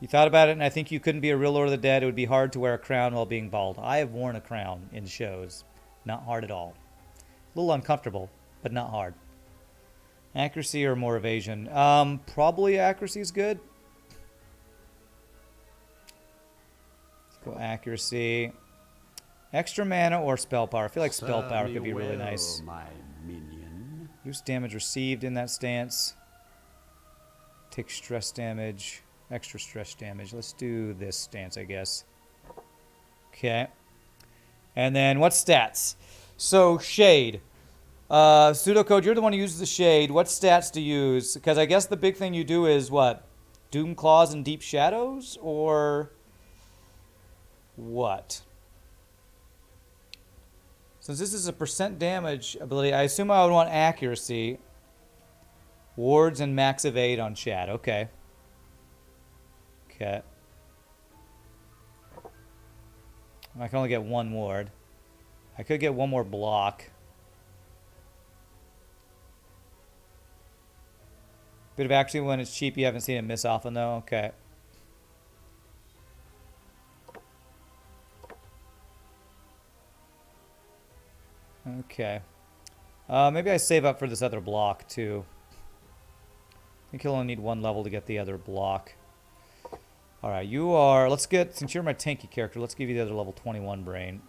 You thought about it, and I think you couldn't be a real Lord of the Dead. It would be hard to wear a crown while being bald. I have worn a crown in shows. Not hard at all. A little uncomfortable, but not hard. Accuracy or more evasion? Probably accuracy is good. Let's go accuracy. Extra mana or spell power. I feel like spell power could be really nice. My minion. Use damage received in that stance. Take stress damage. Extra stress damage. Let's do this stance, I guess. Okay. And then what stats? So, Shade. Pseudocode, you're the one who uses the Shade. What stats do you use? Because I guess the big thing you do is what? Doom Claws and Deep Shadows? Or what? Since this is a % damage ability, I assume I would want accuracy. Wards and max evade on Shad. Okay. Okay. I can only get one ward. I could get one more block. Bit of accuracy when it's cheap. You haven't seen it miss often, though. Okay. Okay. Maybe I save up for this other block, too. I think you'll only need one level to get the other block. Alright, you are... Let's get... Since you're my tanky character, let's give you the other level 21 brain.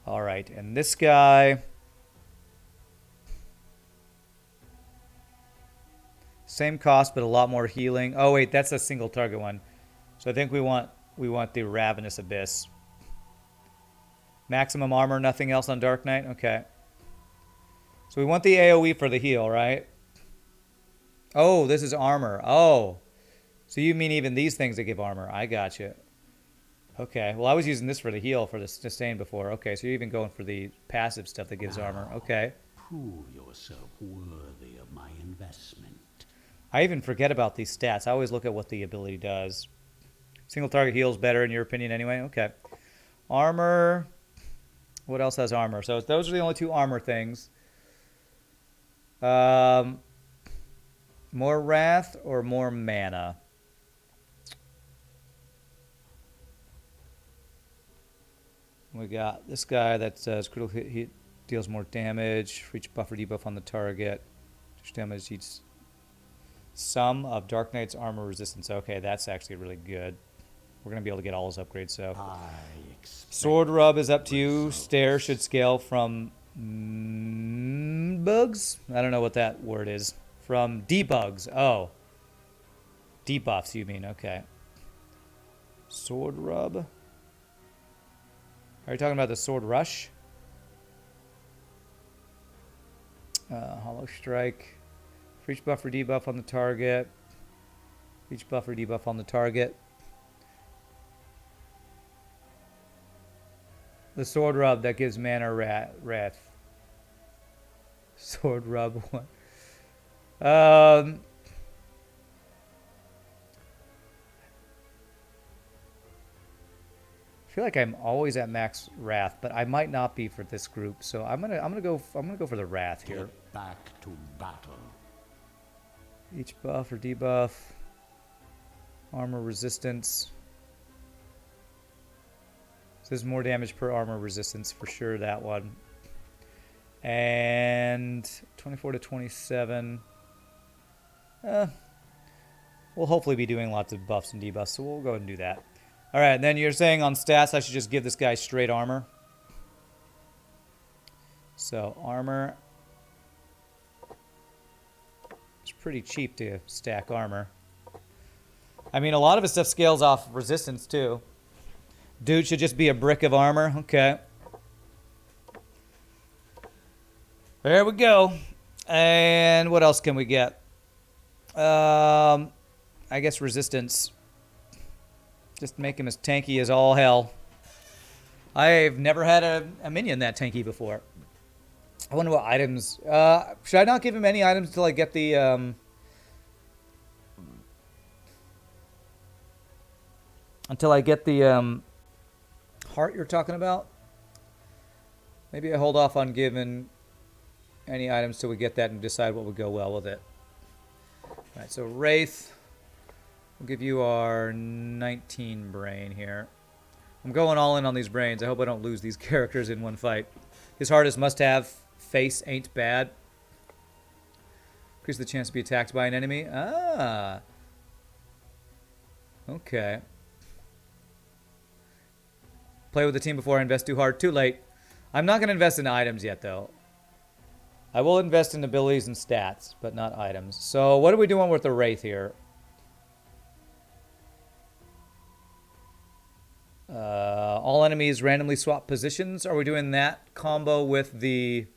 Alright, and this guy... Same cost, but a lot more healing. Oh wait, that's a single target one. So I think we want the Ravenous Abyss. Maximum armor, nothing else on Dark Knight? Okay. So we want the AoE for the heal, right? Oh, this is armor. Oh. So you mean even these things that give armor. I got you. Okay. Well, I was using this for the heal for the sustain before. Okay, so you're even going for the passive stuff that gives armor. Okay. Prove yourself worthy of my investment. I even forget about these stats. I always look at what the ability does. Single target heals better in your opinion anyway? Okay. Armor. What else has armor? So those are the only two armor things. More wrath or more mana? We got this guy that says critical hit deals more damage. For each buff or debuff on the target. Each damage each sum of Dark Knight's armor resistance. Okay, that's actually really good. We're going to be able to get all his upgrades, so. Sword Rub is up to you. Stare should scale from bugs? I don't know what that word is. From debugs. Oh. Debuffs, you mean. Okay. Sword Rub. Are you talking about the Sword Rush? Hollow Strike. For each buff or debuff on the target. Each buff or debuff on the target. The Sword Rub that gives mana wrath. Sword Rub one. I feel like I'm always at max wrath, but I might not be for this group. So I'm gonna go for the wrath here. Get back to battle. Each buff or debuff. Armor resistance. There's more damage per armor resistance for sure, that one. And 24 to 27. We'll hopefully be doing lots of buffs and debuffs, so we'll go ahead and do that. All right, and then you're saying on stats I should just give this guy straight armor. So armor. It's pretty cheap to stack armor. I mean, a lot of his stuff scales off resistance too. Dude should just be a brick of armor. Okay. There we go. And what else can we get? I guess resistance. Just make him as tanky as all hell. I've never had a minion that tanky before. I wonder what items... should I not give him any items until I get the... until I get the... heart you're talking about? Maybe I hold off on giving any items till we get that and decide what would go well with it. Alright, so Wraith. We'll give you our 19 brain here. I'm going all in on these brains. I hope I don't lose these characters in one fight. His heart is must-have. Face ain't bad. Increase the chance to be attacked by an enemy. Ah. Okay. Play with the team before I invest too hard. Too late. I'm not going to invest in items yet, though. I will invest in abilities and stats, but not items. So what are we doing with the Wraith here? All enemies randomly swap positions. Are we doing that combo with the...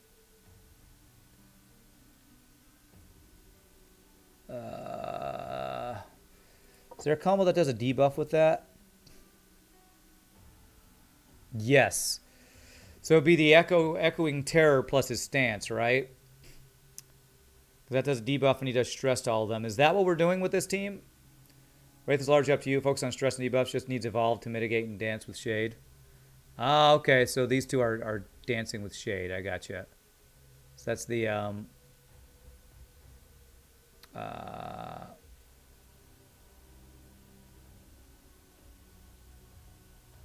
is there a combo that does a debuff with that? Yes. So it'd be the Echoing Terror plus his stance, right? That does a debuff and he does stress to all of them. Is that what we're doing with this team? Wraith is largely up to you. Focus on stress and debuffs. Just needs evolve to mitigate and dance with shade. Ah, okay. So these two are dancing with shade. I gotcha. So that's the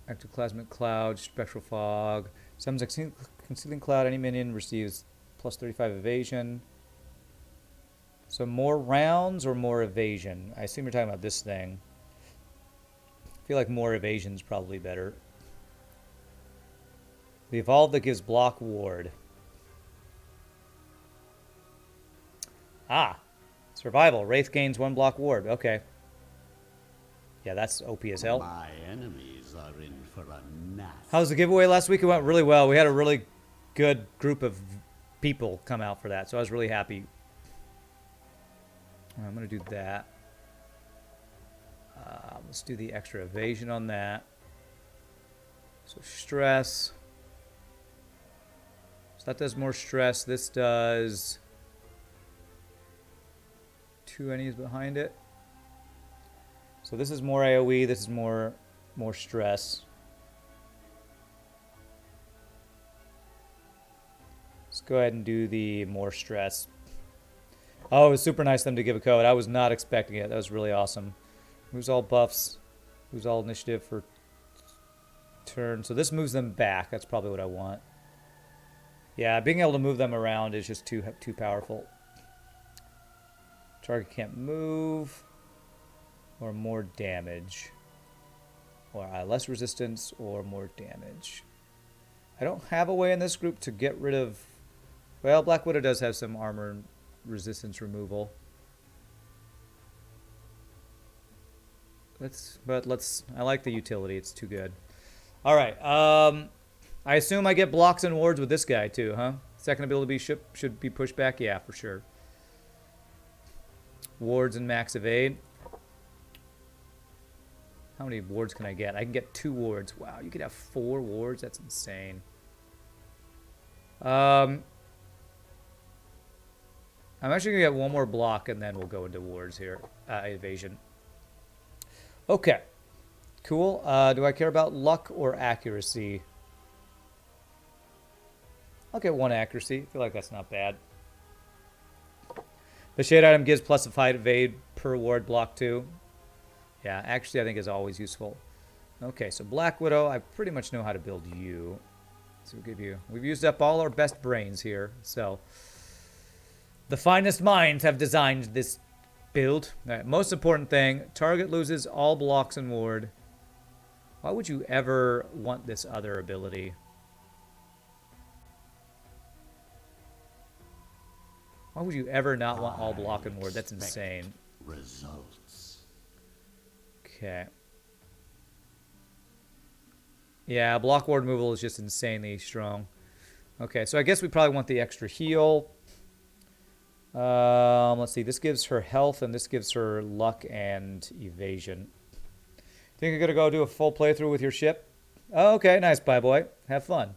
ectoplasmic cloud, spectral fog. Summons a concealing cloud. Any minion receives plus 35 evasion. So more rounds or more evasion? I assume you're talking about this thing. I feel like more evasion is probably better. The evolve that gives block ward. Ah. Survival. Wraith gains 1 block ward. Okay. Yeah, that's OP as hell. My enemies are in for a nasty. How's the giveaway last week? It went really well. We had a really good group of people come out for that, so I was really happy. I'm going to do that. Let's do the extra evasion on that. So stress. So that does more stress. This does 2 enemies behind it. So this is more AoE. This is more stress. Let's go ahead and do the more stress. Oh, it was super nice of them to give a code. I was not expecting it. That was really awesome. Moves all buffs. Moves all initiative for turn. So this moves them back. That's probably what I want. Yeah, being able to move them around is just too powerful. Target can't move. Or more damage. Or less resistance or more damage. I don't have a way in this group to get rid of... Well, Black Widow does have some armor and resistance removal. I like the utility. It's too good. All right. I assume I get blocks and wards with this guy too, huh? Second ability should be pushed back. Yeah, for sure. Wards and max evade. How many wards can I get? I can get 2 wards. Wow, you could have 4 wards. That's insane. I'm actually gonna get 1 more block and then we'll go into wards here. Evasion. Okay, cool. Do I care about luck or accuracy? I'll get 1 accuracy. I feel like that's not bad. The shade item gives plus a 5 evade per ward block 2. Yeah, actually I think is always useful. Okay, so Black Widow, I pretty much know how to build you. So we've used up all our best brains here. So the finest minds have designed this build. All right, most important thing, target loses all blocks and ward. Why would you ever want this other ability? Why would you ever not want all block and ward? That's insane. Results. Okay. Yeah, block ward removal is just insanely strong. Okay, so I guess we probably want the extra heal. Let's see. This gives her health, and this gives her luck and evasion. Think you're gonna go do a full playthrough with your ship? Oh, okay, nice, bye boy. Have fun.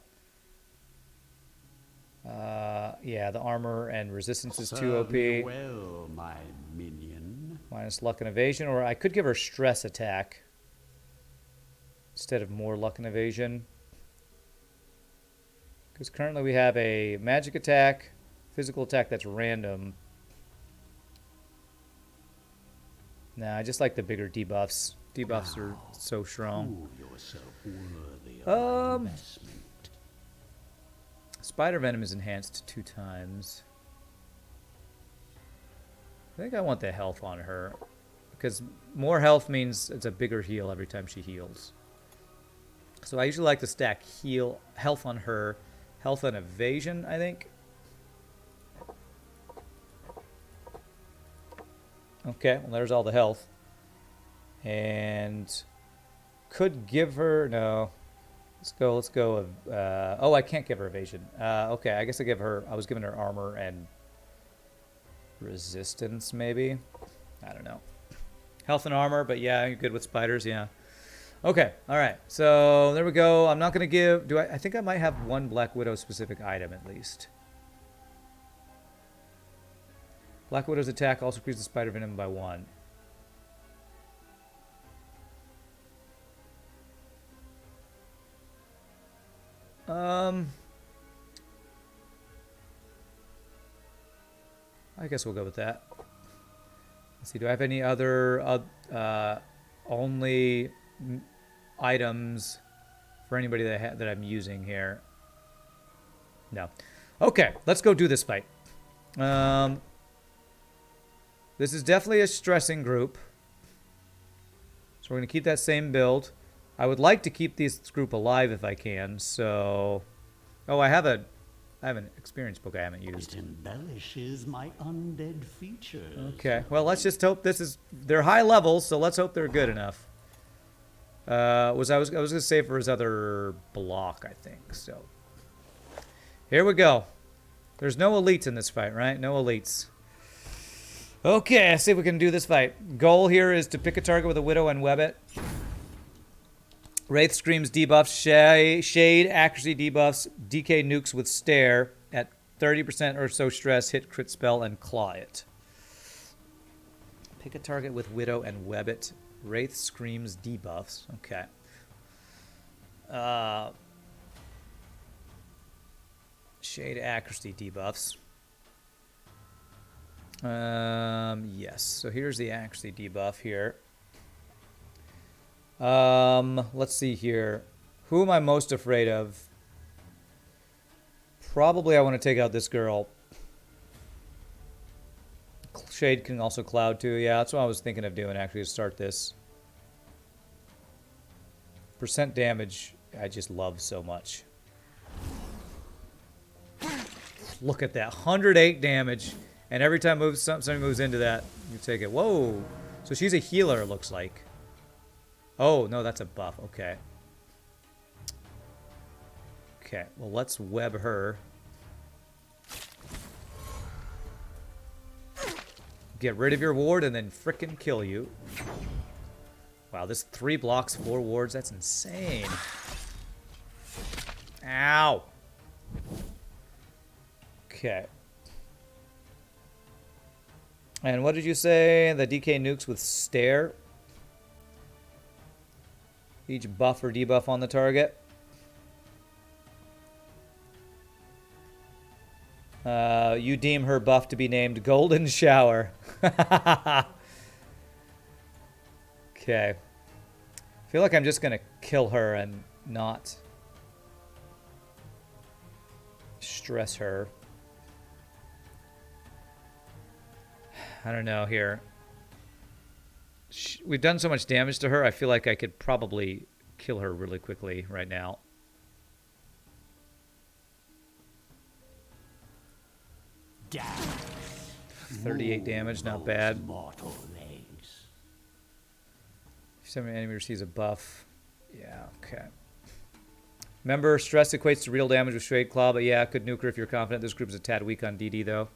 Yeah, the armor and resistance is too OP. Well, my minion. Minus luck and evasion, or I could give her stress attack instead of more luck and evasion. Because currently we have a magic attack, physical attack that's random. Nah, I just like the bigger debuffs. Debuffs are so strong. Prove yourself worthy of my investment. Spider Venom is enhanced 2 times. I think I want the health on her. Because more health means it's a bigger heal every time she heals. So I usually like to stack health on her. Health and evasion, I think. Okay, well there's all the health. And could give her, no. Let's go. Oh, I can't give her evasion. Okay, I guess I was giving her armor and resistance, maybe. I don't know. Health and armor, but yeah, you're good with spiders, yeah. Okay, all right. So there we go. I'm not gonna give. I think I might have 1 Black Widow specific item at least. Black Widow's attack also increases spider venom by 1. I guess we'll go with that. Let's see. Do I have any other only items for anybody that I'm using here? No. Okay, let's go do this fight. This is definitely a stressing group. So we're going to keep that same build. I would like to keep this group alive if I can, so... Oh, I have a I have an experience book I haven't used. It embellishes my undead features. Okay, well, let's just hope this is... They're high levels, so let's hope they're good enough. I was going to save for his other block, I think, so... Here we go. There's no elites in this fight, right? No elites. Okay, let's see if we can do this fight. Goal here is to pick a target with a Widow and web it. Wraith Screams debuffs, Shade accuracy debuffs, DK nukes with Stare at 30% or so stress, hit crit spell, and claw it. Pick a target with Widow and web it. Wraith Screams debuffs. Okay. Shade accuracy debuffs. Yes. So here's the accuracy debuff here. Let's see here. Who am I most afraid of? Probably I want to take out this girl. Shade can also cloud too. Yeah, that's what I was thinking of doing actually to start this. Percent damage, I just love so much. Look at that, 108 damage. And every time somebody moves into that, you take it. Whoa. So she's a healer, it looks like. Oh, no, that's a buff. Okay. Okay, well, let's web her. Get rid of your ward and then frickin' kill you. Wow, this 3 blocks, 4 wards. That's insane. Ow. Okay. And what did you say? The DK nukes with Stare. Each buff or debuff on the target. You deem her buff to be named Golden Shower. Okay. I feel like I'm just going to kill her and not stress her. I don't know here. We've done so much damage to her, I feel like I could probably kill her really quickly right now. Damn. 38 damage, not bad. Mortal legs. If some enemy receives a buff. Yeah, okay. Remember, stress equates to real damage with Straight Claw, but yeah, could nuke her if you're confident. This group is a tad weak on DD, though.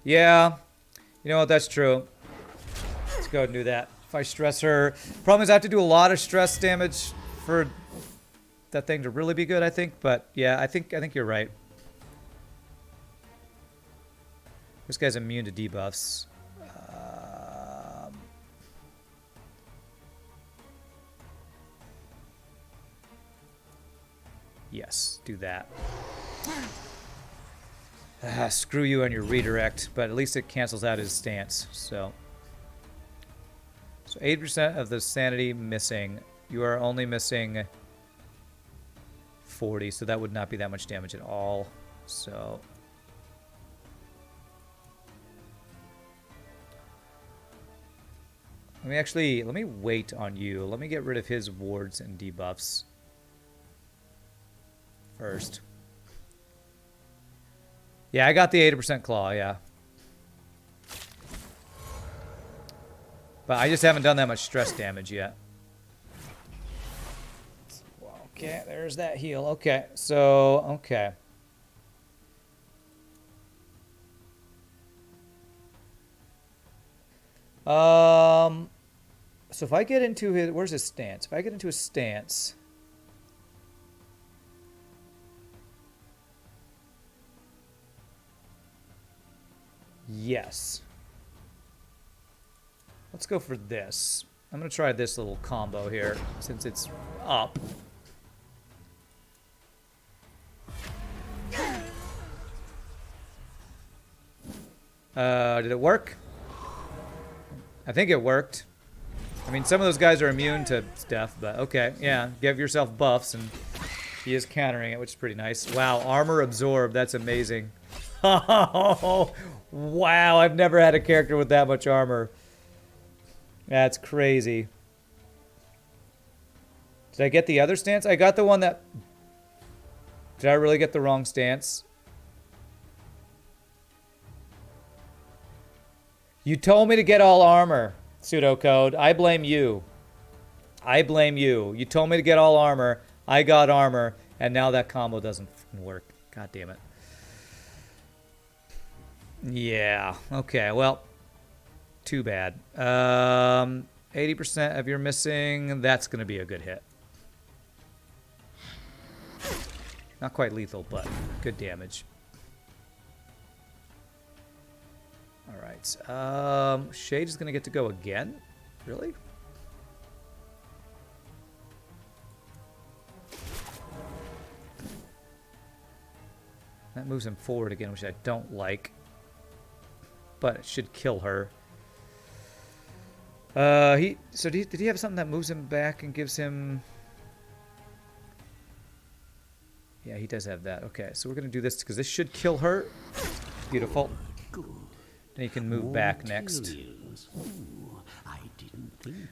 Yeah, you know what, that's true. Let's go ahead and do that. If I stress her... Problem is I have to do a lot of stress damage for that thing to really be good, I think. But yeah, I think you're right. This guy's immune to debuffs. Yes, do that. Screw you on your redirect, but at least it cancels out his stance. So 8% of the sanity missing. You are only missing 40, so that would not be that much damage at all. So let me wait on you. Let me get rid of his wards and debuffs first. Yeah, I got the 80% claw, yeah. But I just haven't done that much stress damage yet. Okay, there's that heal. Okay, so, okay. So if I get into his, where's his stance? If I get into his stance, yes. Let's go for this. I'm gonna try this little combo here since it's up. Did it work? I think it worked. I mean, some of those guys are immune to stuff, but okay, yeah. Give yourself buffs, and he is countering it, which is pretty nice. Wow, armor absorb. That's amazing. Oh, wow, I've never had a character with that much armor. That's crazy. Did I get the other stance? I got the one that... Did I really get the wrong stance? You told me to get all armor, pseudocode. I blame you. I blame you. You told me to get all armor. I got armor, and now that combo doesn't work. God damn it. Yeah. Okay. Well, too bad. 80% of your missing. That's going to be a good hit. Not quite lethal, but good damage. All right. Shade is going to get to go again. Really? That moves him forward again, which I don't like. But it should kill her. Did he have something that moves him back and gives him... Yeah, he does have that. Okay, so we're going to do this because this should kill her. Beautiful. Then he can move back next.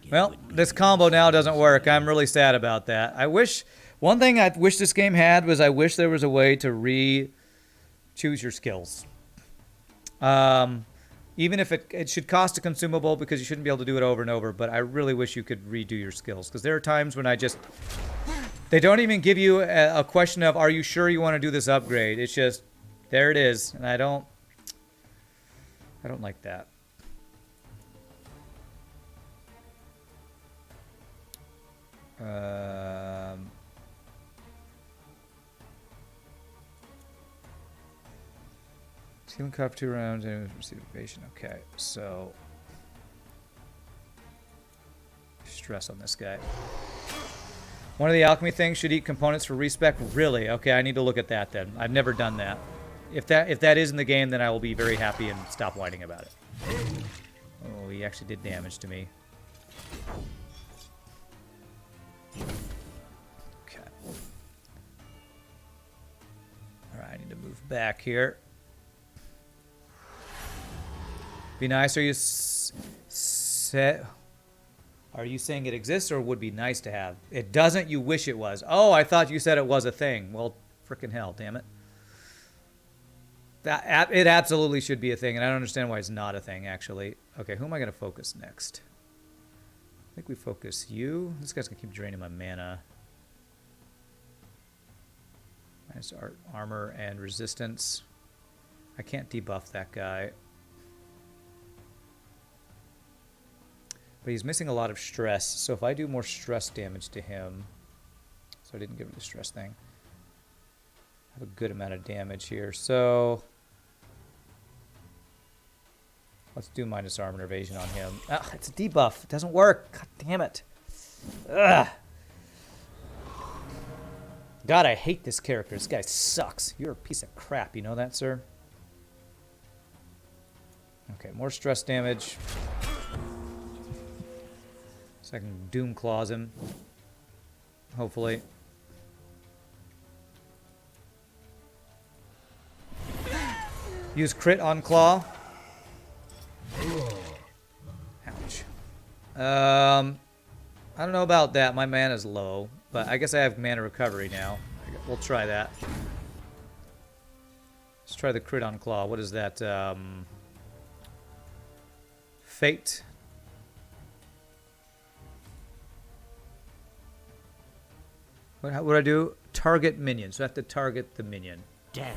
Well, this combo now doesn't work. I'm really sad about that. I wish... One thing I wish this game had was I wish there was a way to choose your skills. Even if it should cost a consumable because you shouldn't be able to do it over and over, but I really wish you could redo your skills because there are times when they don't even give you a question of, are you sure you want to do this upgrade? It's just, there it is, and I don't like that. Healing cup 2 rounds and receive evasion. Okay, so stress on this guy. One of the alchemy things should eat components for respec. Really? Okay, I need to look at that then. I've never done that. If that is in the game, then I will be very happy and stop whining about it. Oh, he actually did damage to me. Okay. All right, I need to move back here. Be nice. Are you saying it exists or would be nice to have? It doesn't. You wish it was. Oh, I thought you said it was a thing. Well, frickin' hell, damn it. It absolutely should be a thing, and I don't understand why it's not a thing, actually. Okay, who am I going to focus next? I think we focus you. This guy's going to keep draining my mana. Minus armor and resistance. I can't debuff that guy. But he's missing a lot of stress, so if I do more stress damage to him... So I didn't give him the stress thing. I have a good amount of damage here, so... Let's do minus armor and evasion on him. Ah, it's a debuff. It doesn't work. God damn it. Ugh. God, I hate this character. This guy sucks. You're a piece of crap. You know that, sir? Okay, more stress damage. So I can Doom Claws him. Hopefully. Use crit on Claw. Ouch. I don't know about that. My mana's low. But I guess I have mana recovery now. We'll try that. Let's try the crit on Claw. What is that? Fate. What would I do? Target minion. So I have to target the minion. Death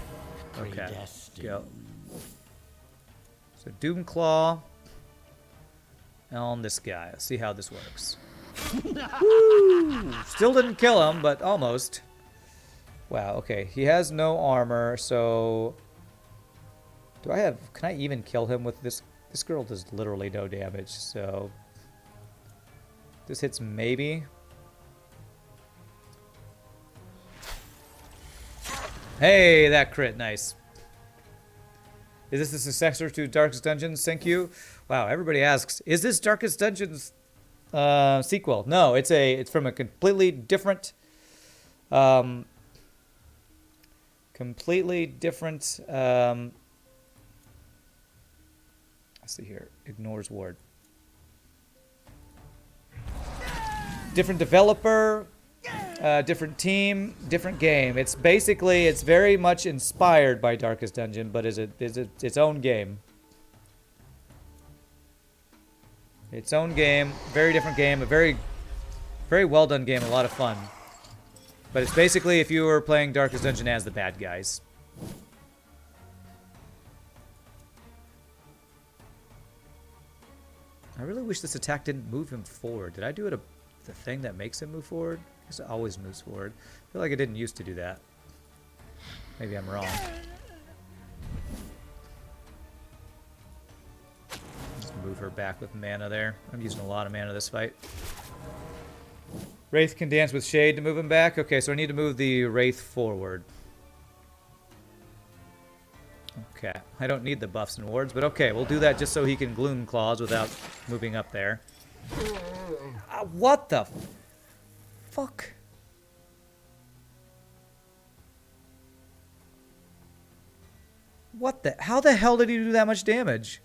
Okay. predestined. Go. So Doom Claw on this guy. Let's see how this works. Woo! Still didn't kill him, but almost. Wow, okay. He has no armor, so... Do I have... Can I even kill him with this? This girl does literally no damage, so... This hits maybe. Hey, that crit. Nice. Is this the successor to Darkest Dungeons? Thank you. Wow, everybody asks, is this Darkest Dungeons sequel? No, it's from a completely different let's see here. Ignores ward. Different developer, different team, different game. It's basically, it's very much inspired by Darkest Dungeon, but is its own game. Its own game, very different game, a very, very well done game, a lot of fun. But it's basically if you were playing Darkest Dungeon as the bad guys. I really wish this attack didn't move him forward. Did I do it the thing that makes him move forward? I guess it always moves forward. I feel like it didn't used to do that. Maybe I'm wrong. Just move her back with mana there. I'm using a lot of mana this fight. Wraith can dance with Shade to move him back. Okay, so I need to move the Wraith forward. Okay, I don't need the buffs and wards, but okay, we'll do that just so he can Gloom Claws without moving up there. What the fuck? What the? How the hell did he do that much damage?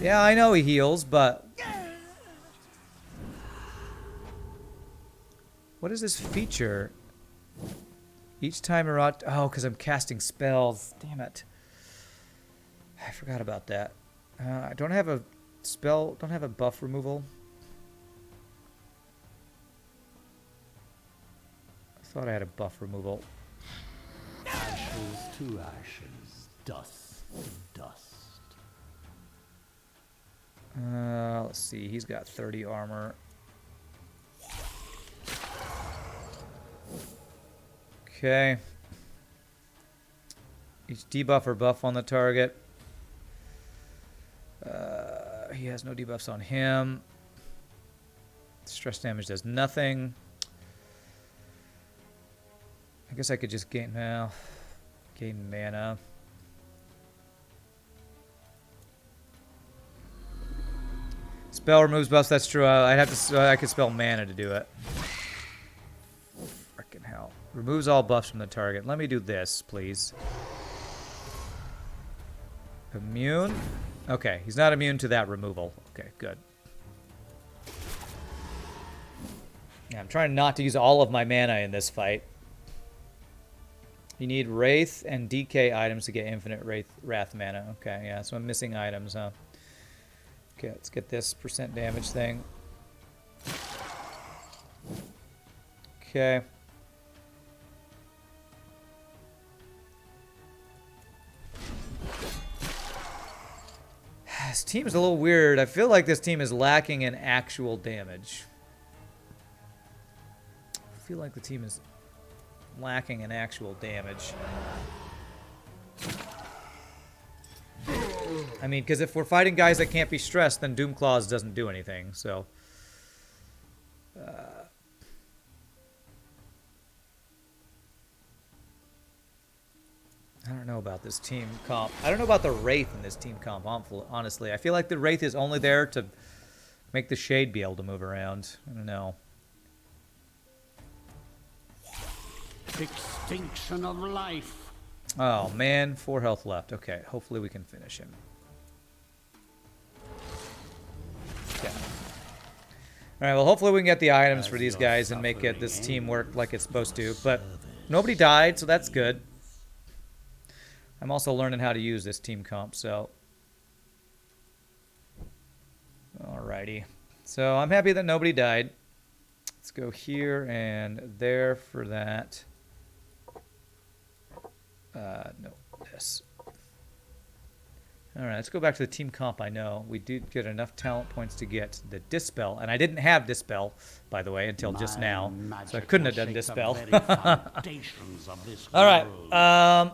Yeah, I know he heals, but... What is this feature? Each time Iratus... Oh, because I'm casting spells. Damn it. I forgot about that. I don't have a spell... Don't have a buff removal. I thought I had a buff removal. Ashes to ashes, dust to dust. Let's see. He's got 30 armor. Okay. Each debuff or buff on the target. He has no debuffs on him. Stress damage does nothing. I guess I could just gain now. Gain mana. Spell removes buffs. That's true. I'd have to. I could spell mana to do it. Frickin' hell. Removes all buffs from the target. Let me do this, please. Immune? Okay, he's not immune to that removal. Okay, good. Yeah, I'm trying not to use all of my mana in this fight. You need Wraith and DK items to get infinite Wrath mana. Okay, yeah, so I'm missing items, huh? Okay, let's get this percent damage thing. Okay. This team is a little weird. I feel like this team is lacking in actual damage. I feel like the team is lacking in actual damage. I mean, because if we're fighting guys that can't be stressed, then Doom Claws doesn't do anything, so... I don't know about this team comp. I don't know about the Wraith in this team comp, honestly. I feel like the Wraith is only there to make the Shade be able to move around. I don't know. Extinction of life. Oh, man. 4 health left. Okay, hopefully we can finish him. Okay. Alright, well, hopefully we can get the items for these guys and make this team work like it's supposed to. But nobody died, so that's good. I'm also learning how to use this team comp, so... Alrighty. So I'm happy that nobody died. Let's go here and there for that. No, this. Alright, let's go back to the team comp I know. We did get enough talent points to get the Dispel. And I didn't have Dispel, by the way, until just now. So I couldn't have done Dispel. Alright,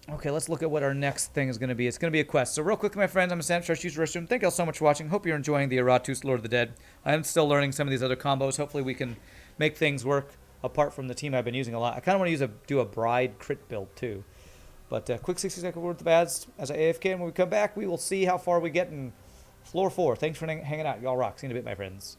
okay, let's look at what our next thing is going to be. It's going to be a quest. So real quick, my friends, I'm Sam, Use Restroom. Thank you all so much for watching. Hope you're enjoying the Iratus, Lord of the Dead. I am still learning some of these other combos. Hopefully we can make things work apart from the team I've been using a lot. I kind of want to do a Bride crit build too. But quick 60-second word with the bads as I AFK. And when we come back, we will see how far we get in Floor 4. Thanks for hanging out. Y'all rock. See you in a bit, my friends.